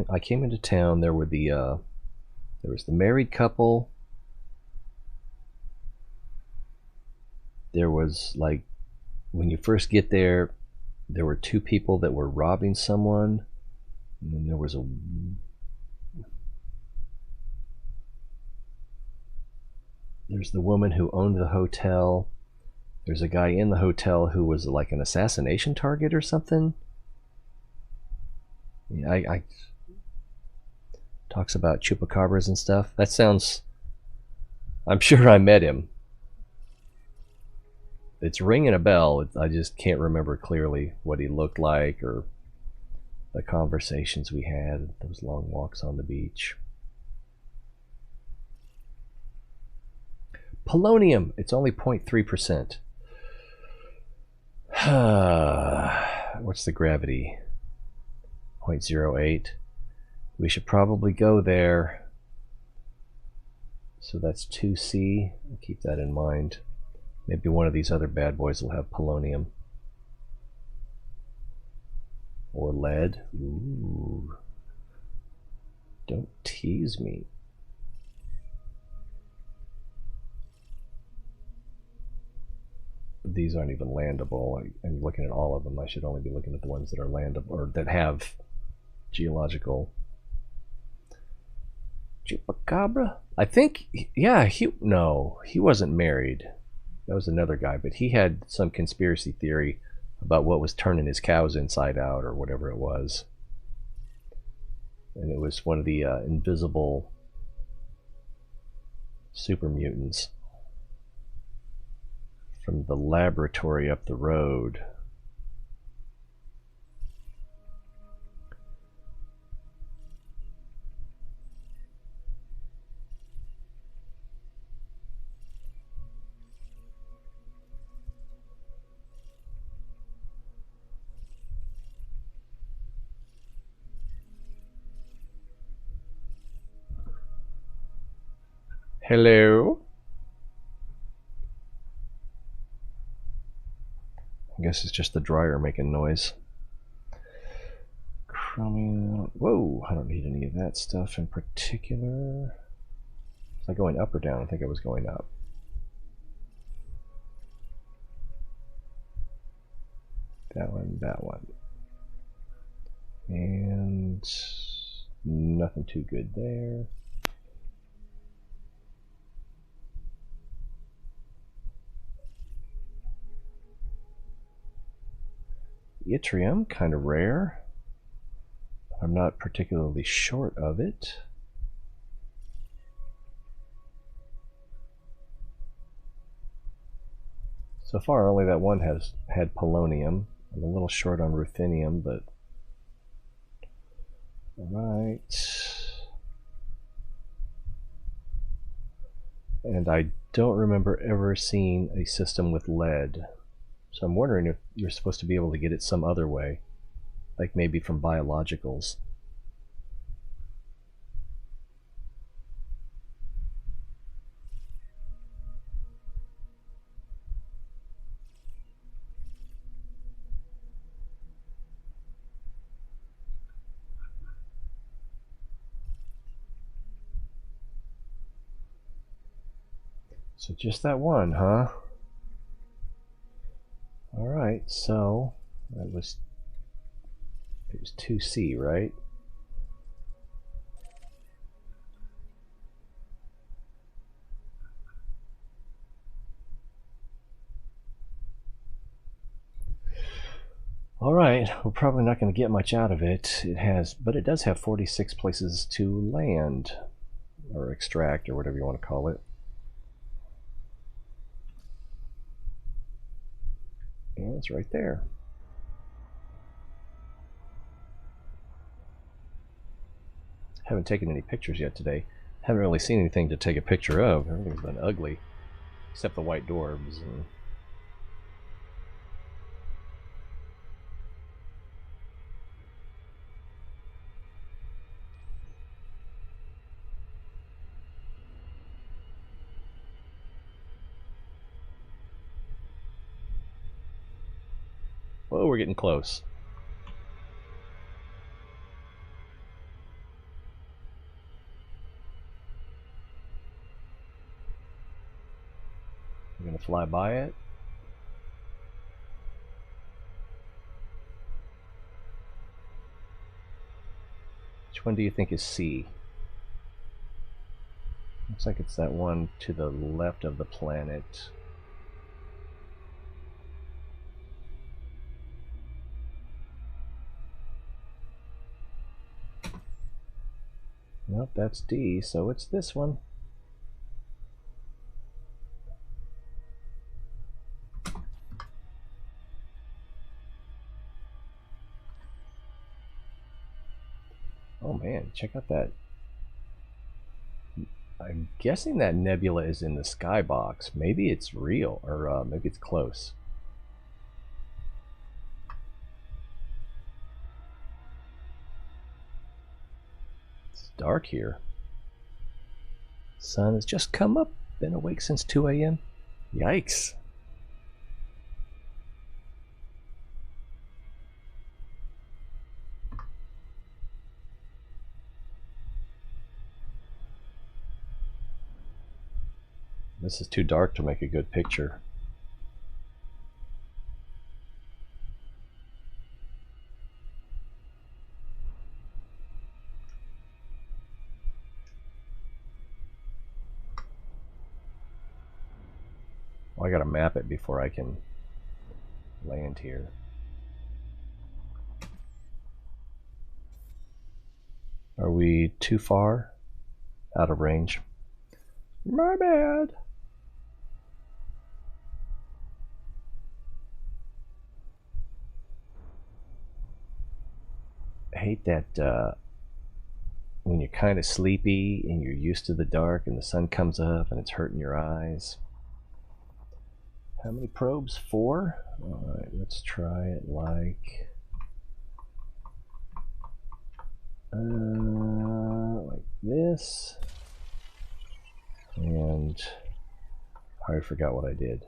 I came into town. There was the married couple. There was, like, when you first get there, there were two people that were robbing someone, and then there was there's the woman who owned the hotel. There's a guy in the hotel who was like an assassination target or something. Yeah, I talks about chupacabras and stuff. That sounds, I'm sure I met him. It's ringing a bell. I just can't remember clearly what he looked like or the conversations we had, those long walks on the beach. Polonium, it's only 0.3%. What's the gravity? 0.08. We should probably go there. So that's 2C. I'll keep that in mind. Maybe one of these other bad boys will have polonium. Or lead. Ooh. Don't tease me. These aren't even landable. I'm looking at all of them. I should only be looking at the ones that are landable, or that have geological. Chupacabra? I think, yeah, he wasn't married. That was another guy, but he had some conspiracy theory about what was turning his cows inside out or whatever it was. And it was one of the invisible super mutants from the laboratory up the road. Hello? I guess it's just the dryer making noise. Chromium. Whoa, I don't need any of that stuff in particular. Was I going up or down? I think I was going up. That one, that one. And nothing too good there. Yttrium, kind of rare. I'm not particularly short of it. So far, only that one has had polonium. I'm a little short on ruthenium, but all right. And I don't remember ever seeing a system with lead. So I'm wondering if you're supposed to be able to get it some other way, like maybe from biologicals. So just that one, huh? Alright, so it was 2C, right? Alright, we're probably not going to get much out of it. But it does have 46 places to land, or extract, or whatever you want to call it. And it's right there. Haven't taken any pictures yet today. Haven't really seen anything to take a picture of. Everything's been ugly, except the white dwarves. Well, we're getting close. We're gonna fly by it. Which one do you think is C? Looks like it's that one to the left of the planet. Nope, that's D, so it's this one. Oh man, check out that. I'm guessing that nebula is in the skybox. Maybe it's real, or maybe it's close. It's dark here. Sun has just come up. Been awake since 2 a.m. Yikes. This is too dark to make a good picture. Well, I gotta map it before I can land here. Are we too far out of range? My bad. I hate that when you're kind of sleepy and you're used to the dark and the sun comes up and it's hurting your eyes. How many probes? 4? Alright, let's try it like this. And I already forgot what I did.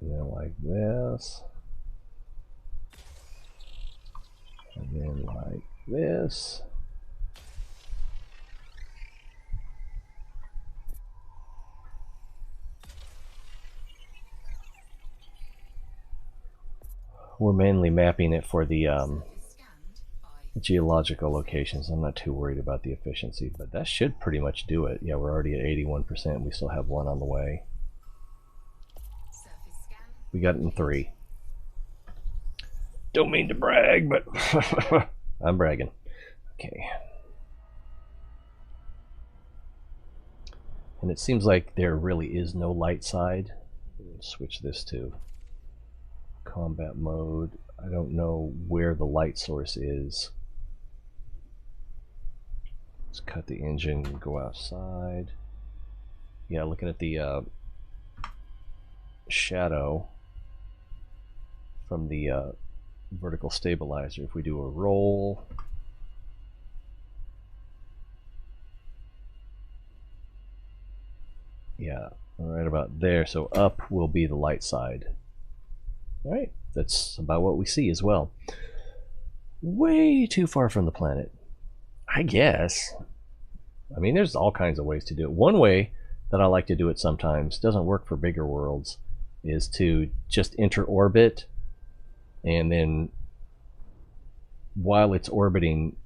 And then like this. And then like this. We're mainly mapping it for the geological locations. I'm not too worried about the efficiency, but that should pretty much do it. Yeah, we're already at 81%. We still have 1 on the way. We got it in 3. Don't mean to brag, but I'm bragging. Okay. And it seems like there really is no light side. Let's switch this to combat mode. I don't know where the light source is. Let's cut the engine and go outside. Yeah, looking at the shadow from the vertical stabilizer. If we do a roll, yeah, right about there. So up will be the light side. All right, that's about what we see as well. Way too far from the planet, I guess. I mean, there's all kinds of ways to do it. One way that I like to do it sometimes, doesn't work for bigger worlds, is to just enter orbit, and then while it's orbiting,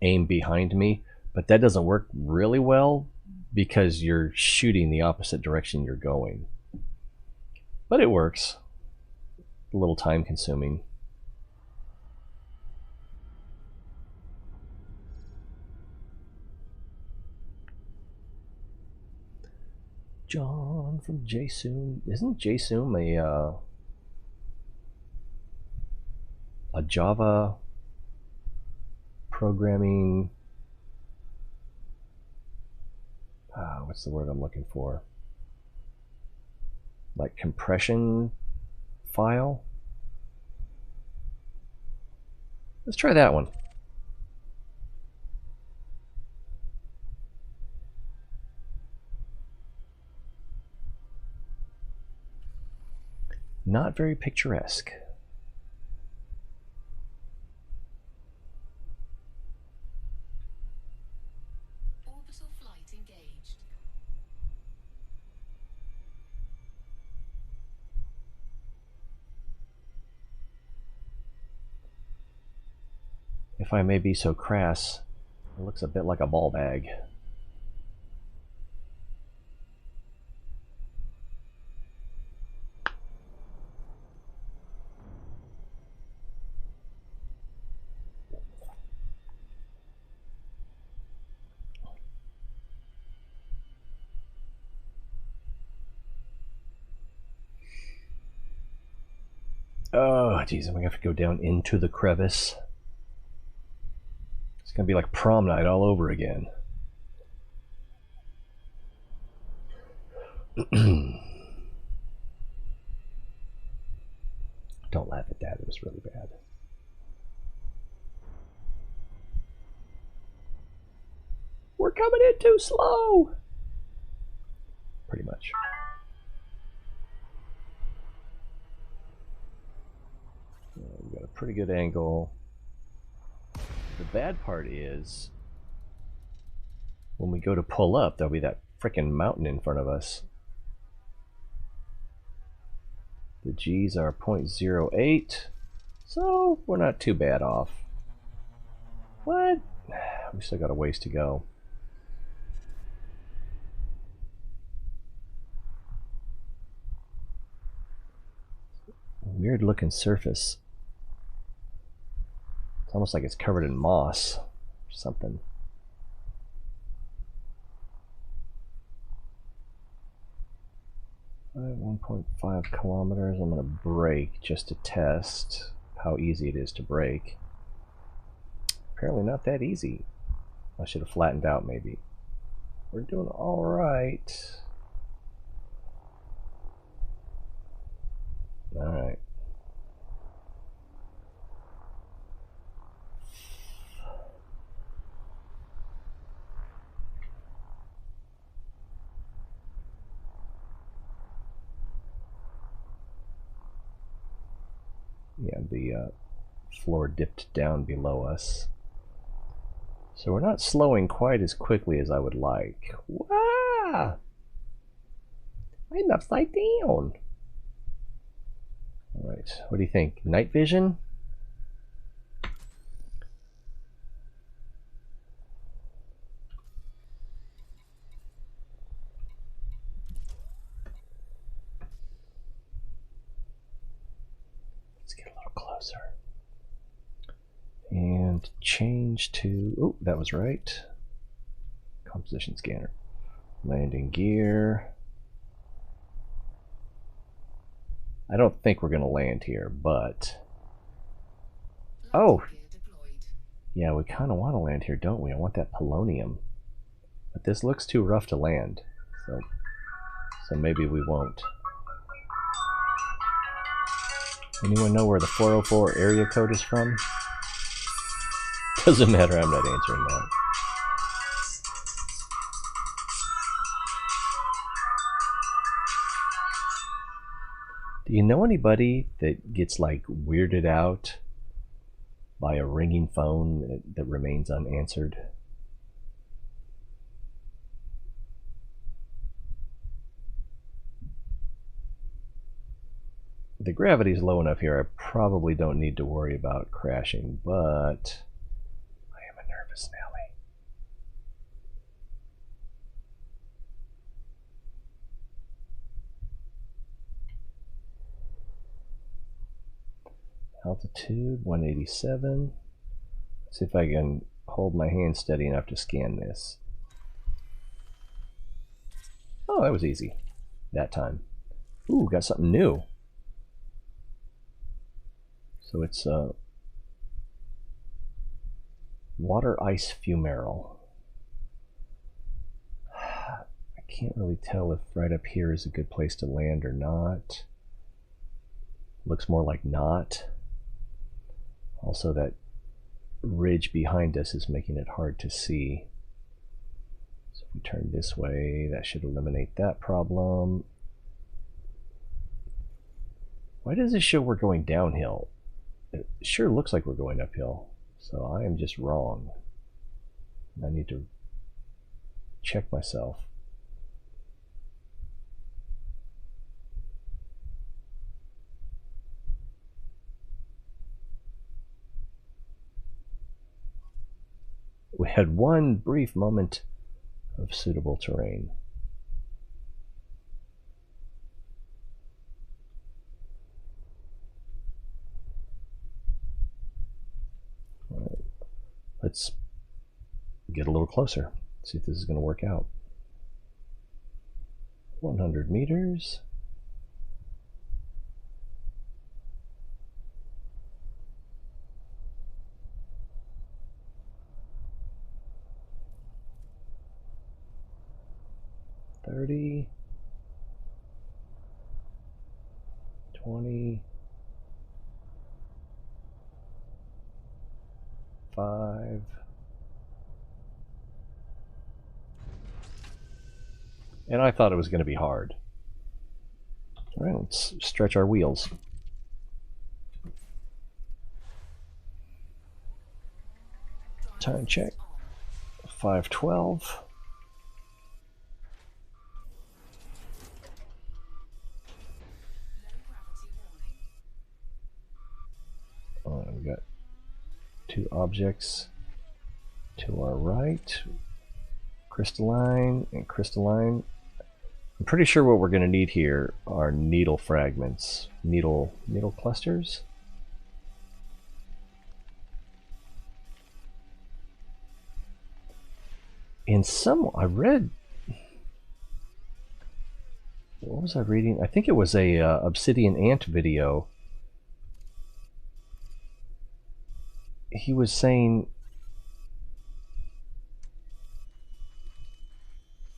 aim behind me. But that doesn't work really well because you're shooting the opposite direction you're going. But it works. A little time consuming. John from JSoom. Isn't JSoom a Java programming? What's the word I'm looking for? Like compression file? Let's try that one. Not very picturesque. Orbital flight engaged. If I may be so crass, it looks a bit like a ball bag. Oh, geez, I'm gonna have to go down into the crevice. It's gonna be like prom night all over again. Don't laugh at that, it was really bad. We're coming in too slow! Pretty much. We got a pretty good angle. The bad part is, when we go to pull up, there'll be that frickin' mountain in front of us. The G's are 0.08, so we're not too bad off. What? We still got a ways to go. Weird looking surface. It's almost like it's covered in moss or something. All right, 1.5 kilometers. I'm going to brake just to test how easy it is to brake. Apparently not that easy. I should have flattened out maybe. We're doing all right. All right. Yeah, the floor dipped down below us. So we're not slowing quite as quickly as I would like. Wow! I'm upside down. Alright, what do you think? Night vision? Let's get a little closer. And change to, oh, that was right. Composition scanner. Landing gear. I don't think we're going to land here, but... Oh! Yeah, we kind of want to land here, don't we? I want that polonium. But this looks too rough to land, so maybe we won't. Anyone know where the 404 area code is from? Doesn't matter, I'm not answering that. Do you know anybody that gets like weirded out by a ringing phone that remains unanswered? the gravity is low enough here, I probably don't need to worry about crashing, but I am a nervous Nelly. Altitude 187. Let's see if I can hold my hand steady enough to scan this. Oh, that was easy that time. Ooh, got something new. So it's water ice fumarole. I can't really tell if right up here is a good place to land or not. Looks more like not. Also, that ridge behind us is making it hard to see. So if we turn this way, that should eliminate that problem. Why does it show we're going downhill? It sure looks like we're going uphill. So I am just wrong. I need to check myself. We had one brief moment of suitable terrain. All right. Let's get a little closer, see if this is going to work out. 100 meters. $30, $25, and I thought it was going to be hard. All right, let's stretch our wheels. Time check, 5:12. We got two objects to our right, crystalline and crystalline. I'm pretty sure what we're going to need here are needle fragments, needle clusters. In some, I read, what was I reading? I think it was a Obsidian Ant video. He was saying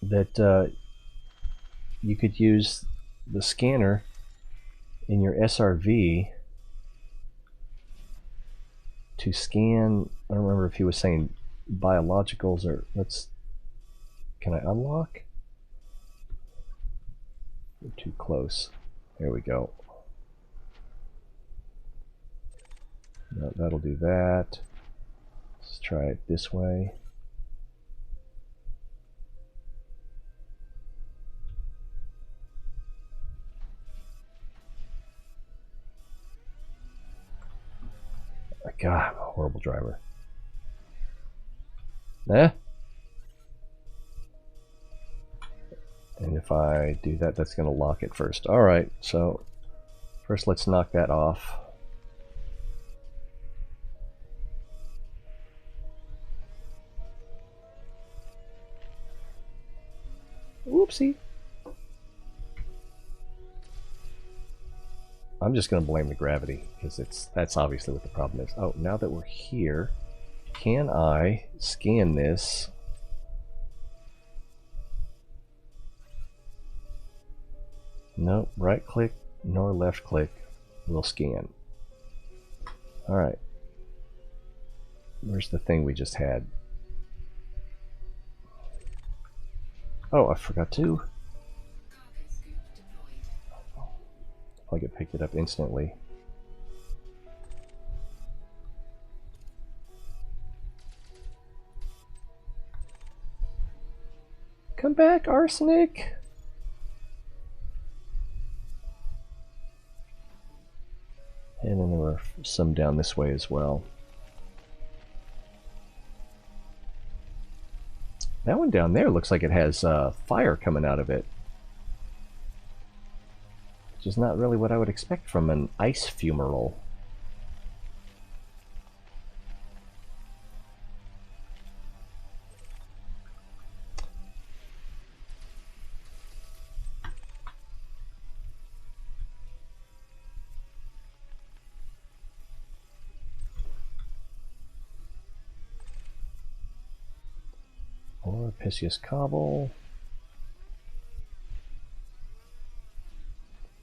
that you could use the scanner in your SRV to scan. I don't remember if he was saying biologicals or can I unlock? We're too close. There we go. No, that'll do that. Let's try it this way. God, I'm a horrible driver. Eh? And if I do that, that's going to lock it first. Alright, so first let's knock that off. Whoopsie. I'm just going to blame the gravity because that's obviously what the problem is. Oh, now that we're here, can I scan this? Nope, right click nor left click will scan. Alright. Where's the thing we just had? Oh, I forgot to. Like it picked it up instantly. Come back, arsenic! are some down this way as well. That one down there looks like it has fire coming out of it, which is not really what I would expect from an ice fumarole. Or Pisceus cobble.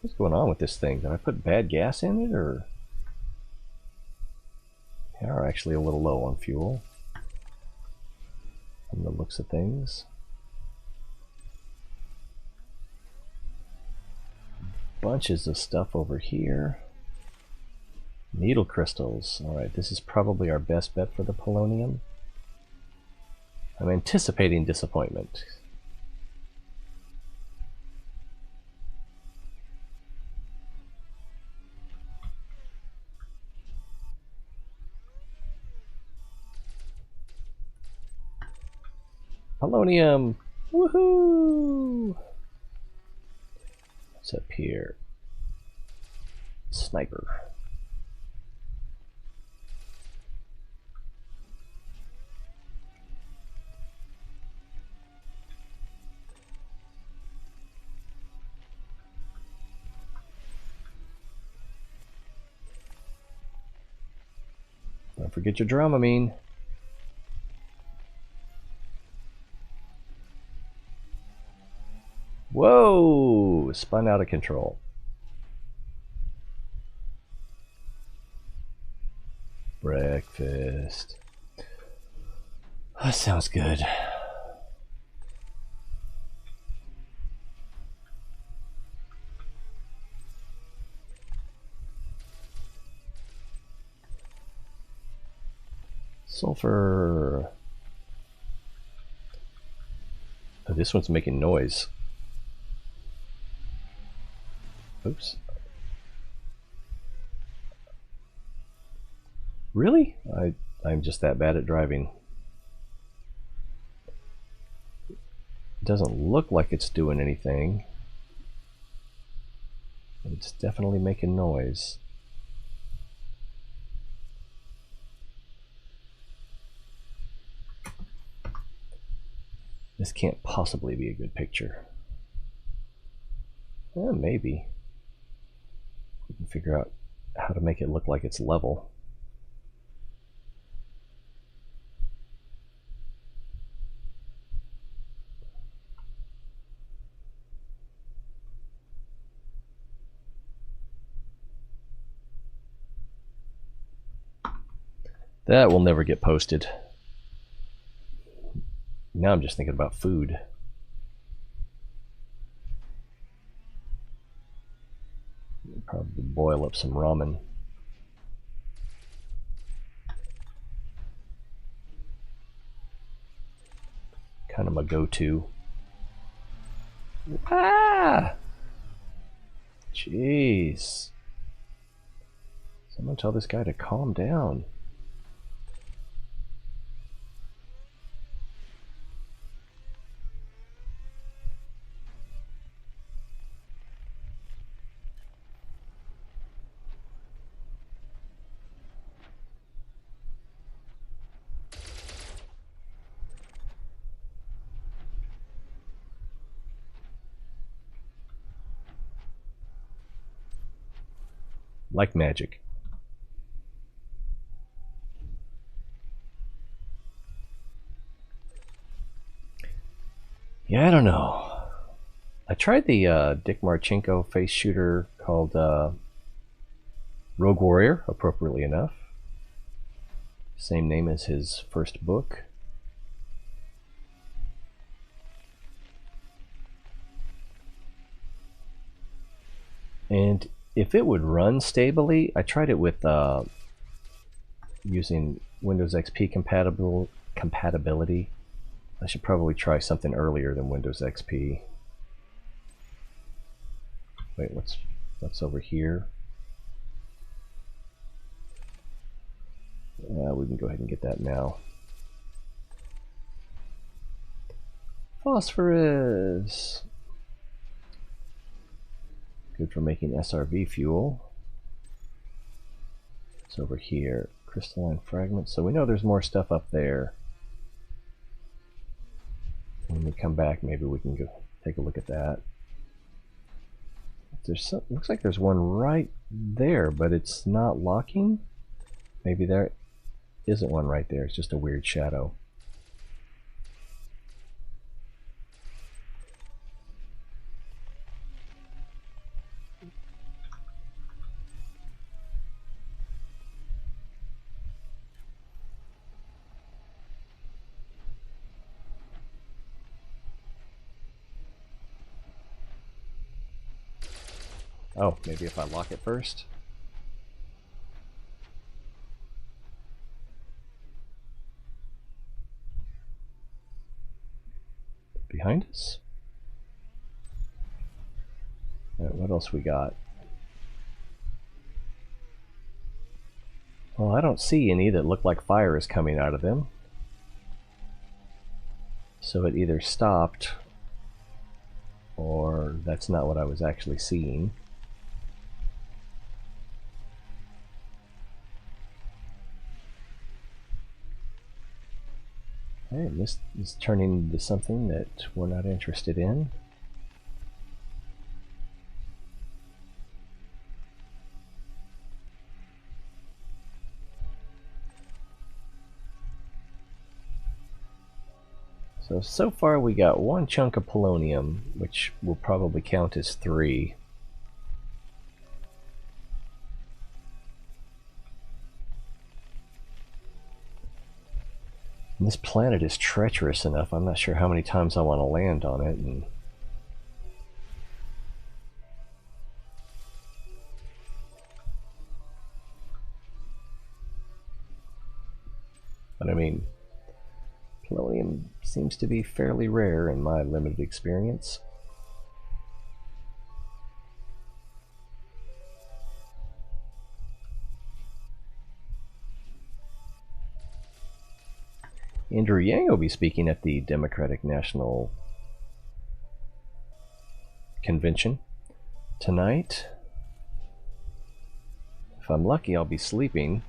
What's going on with this thing? Did I put bad gas in it, or? We are actually a little low on fuel from the looks of things. Bunches of stuff over here. Needle crystals. Alright, this is probably our best bet for the polonium. I'm anticipating disappointment. Polonium! Woohoo! What's up here? Sniper. Don't forget your Dramamine. Whoa! Spun out of control. Breakfast. That sounds good. Sulfur. Oh, this one's making noise. Oops. Really? I'm just that bad at driving. It doesn't look like it's doing anything. It's definitely making noise. This can't possibly be a good picture. Maybe. We can figure out how to make it look like it's level. That will never get posted. Now I'm just thinking about food. Probably boil up some ramen. Kind of my go-to. Ah! Jeez. Someone tell this guy to calm down. Like magic. Yeah, I don't know. I tried the Dick Marchenko face shooter called Rogue Warrior, appropriately enough. Same name as his first book. And if it would run stably, I tried it with using Windows XP compatibility. I should probably try something earlier than Windows XP. Wait, what's over here? We can go ahead and get that now. Phosphorus! Good for making SRV fuel. It's over here. Crystalline fragments. So we know there's more stuff up there. When we come back, maybe we can go take a look at that. There's some, looks like there's one right there, but it's not locking. Maybe there isn't one right there. It's just a weird shadow. Oh, maybe if I lock it first. Behind us? Right, what else we got? Well, I don't see any that look like fire is coming out of them. So it either stopped, or that's not what I was actually seeing. Okay, this is turning into something that we're not interested in. So far we got one chunk of polonium, which will probably count as 3. And this planet is treacherous enough. I'm not sure how many times I want to land on it. But I mean, polonium seems to be fairly rare in my limited experience. Andrew Yang will be speaking at the Democratic National Convention tonight. If I'm lucky, I'll be sleeping.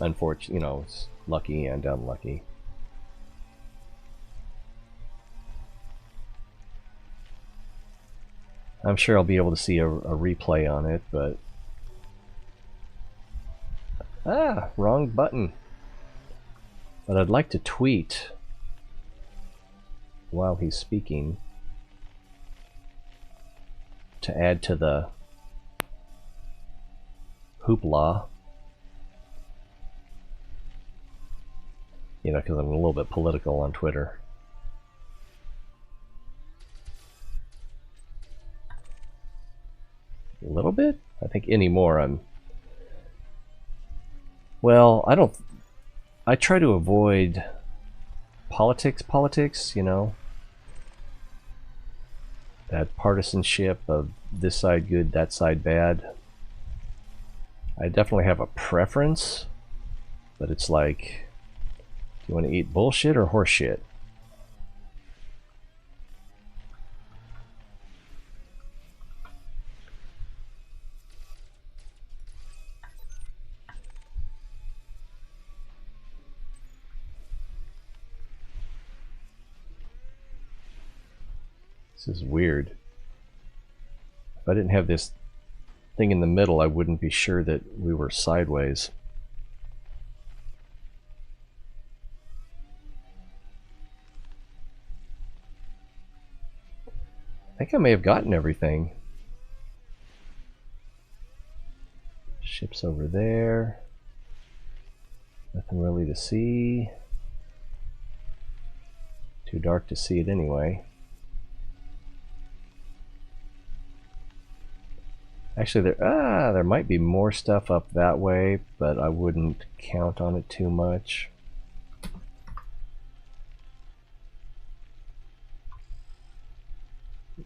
Unfortunately, you know, it's lucky and unlucky. I'm sure I'll be able to see a replay on it, but... Ah, wrong button. But I'd like to tweet while he's speaking to add to the hoopla. You know, because I'm a little bit political on Twitter. A little bit? I think anymore I'm... Well, I try to avoid politics, you know? That partisanship of this side good, that side bad. I definitely have a preference, but it's like, do you want to eat bullshit or horse shit? This is weird. If I didn't have this thing in the middle, I wouldn't be sure that we were sideways. I think I may have gotten everything. Ship's over there. Nothing really to see. Too dark to see it anyway. Actually, there might be more stuff up that way, but I wouldn't count on it too much.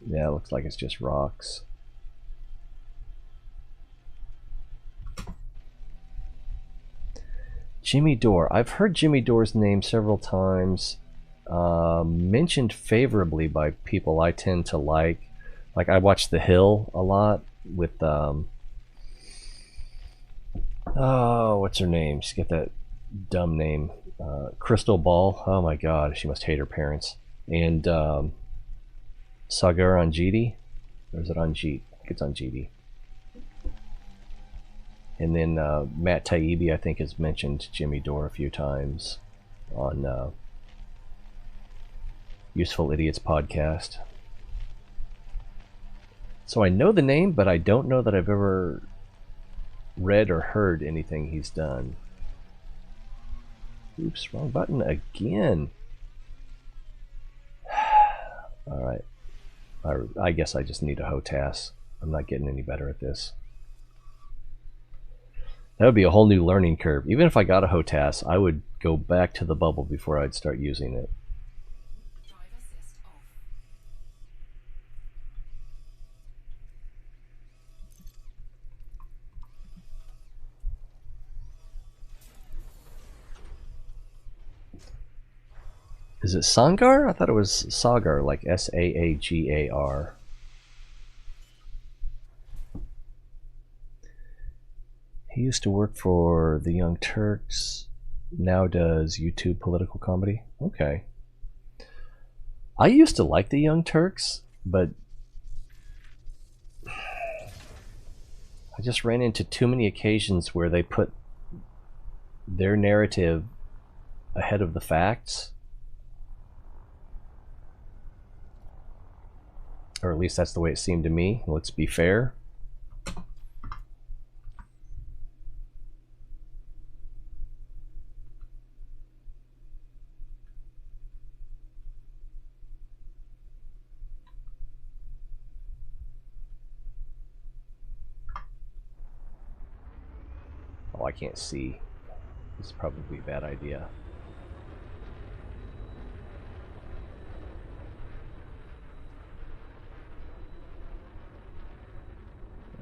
Yeah, it looks like it's just rocks. Jimmy Dore. I've heard Jimmy Dore's name several times, mentioned favorably by people I tend to like. Like, I watch The Hill a lot with, oh, what's her name? She's got that dumb name. Crystal Ball. Oh my god, she must hate her parents. And Sagar on GD? Or is it on Jeet? I think it's on GD. And then Matt Taibbi, I think, has mentioned Jimmy Dore a few times on Useful Idiots podcast. So I know the name, but I don't know that I've ever read or heard anything he's done. Oops, wrong button again. Alright. I guess I just need a HOTAS. I'm not getting any better at this. That would be a whole new learning curve. Even if I got a HOTAS, I would go back to the bubble before I'd start using it. Drive assist off. Is it Sangar? I thought it was Sagar, like Saagar. He used to work for the Young Turks, now does YouTube political comedy. Okay. I used to like the Young Turks, but I just ran into too many occasions where they put their narrative ahead of the facts. Or at least that's the way it seemed to me. Let's be fair. Oh, I can't see. This is probably a bad idea.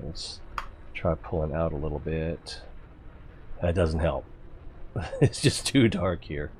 Let's try pulling out a little bit. That doesn't help. It's just too dark here.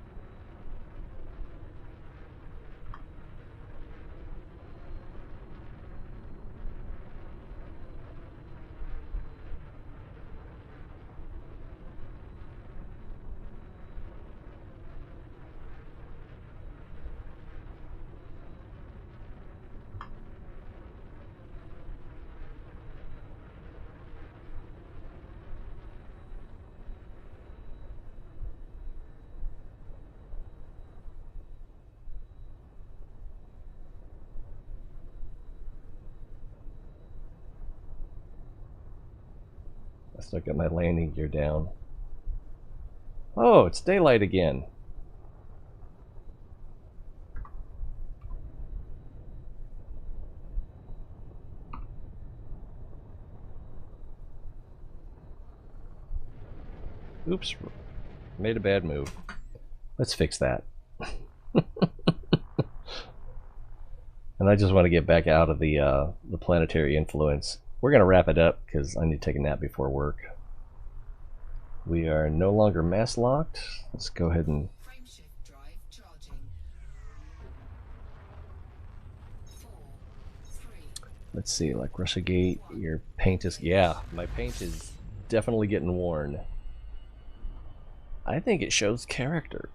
I still got my landing gear down. Oh, it's daylight again. Oops, made a bad move. Let's fix that. And I just want to get back out of the planetary influence. We're going to wrap it up because I need to take a nap before work. We are no longer mass locked. Let's go ahead and... Frameshift drive charging. 4, 3. Let's see, like Russiagate, your paint is... Yeah, my paint is definitely getting worn. I think it shows character.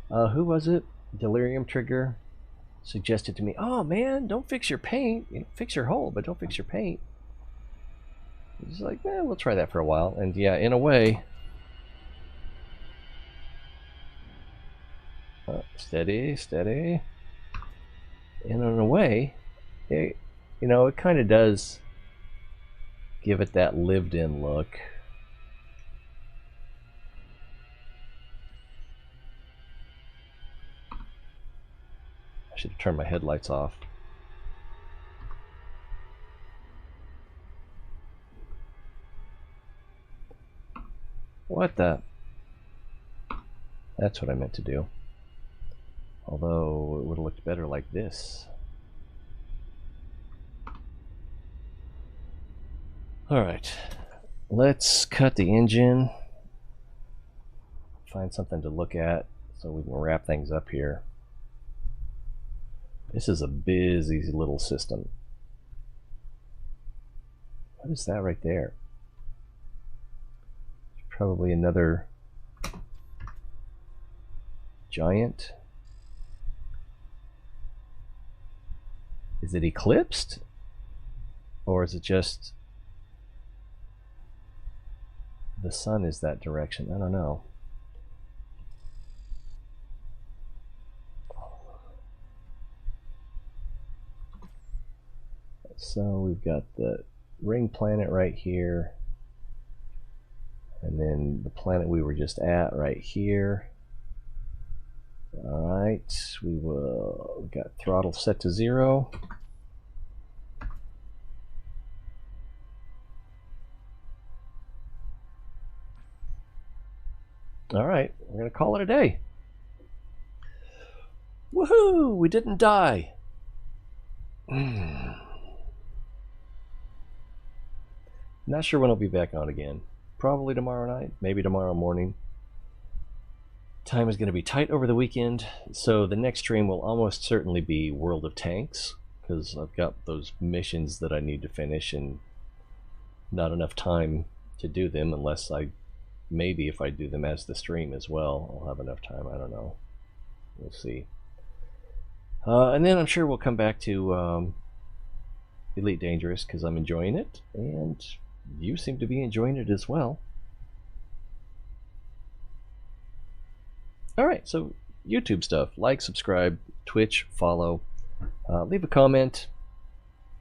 Who was it? Delirium Trigger suggested to me, oh man, don't fix your paint. You know, fix your hole, but don't fix your paint. It's like, we'll try that for a while. And yeah, in a way... steady, steady. And in a way, it, you know, it kind of does give it that lived-in look. I should have turned my headlights off. What the? That's what I meant to do. Although it would have looked better like this. Alright. Let's cut the engine. find something to look at so we can wrap things up here. This is a busy little system. What is that right there? Probably another giant. Is it eclipsed? Or is it just the sun is that direction? I don't know. So we've got the ring planet right here, and then the planet we were just at right here. Alright, we've got throttle set to 0. Alright, we're going to call it a day. Woohoo! We didn't die. Not sure when I'll be back on again. Probably tomorrow night, maybe tomorrow morning. Time is going to be tight over the weekend, so the next stream will almost certainly be World of Tanks, because I've got those missions that I need to finish and not enough time to do them, unless maybe if I do them as the stream as well, I'll have enough time. I don't know. We'll see. And then I'm sure we'll come back to Elite Dangerous, because I'm enjoying it, and you seem to be enjoying it as well. Alright, so YouTube stuff. Like, subscribe, Twitch, follow, leave a comment,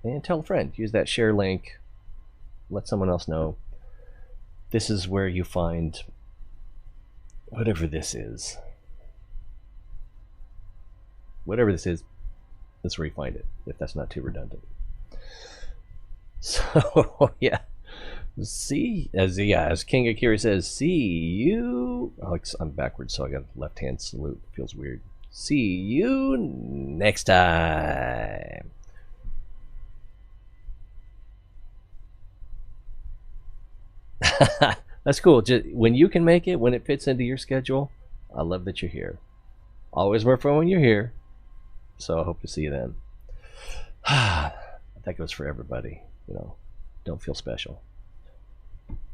and tell a friend. Use that share link. Let someone else know. This is where you find whatever this is. Whatever this is, that's where you find it, if that's not too redundant. So, yeah. As King Akira says, see you. Alex, I'm backwards, so I got a left hand salute. Feels weird. See you next time. That's cool. Just when you can make it, when it fits into your schedule, I love that you're here. Always more fun when you're here. So I hope to see you then. That goes for everybody. You know, don't feel special.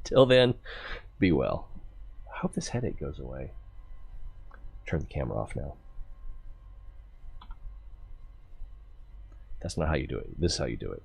Till then, be well. I hope this headache goes away. Turn the camera off now. That's not how you do it. This is how you do it.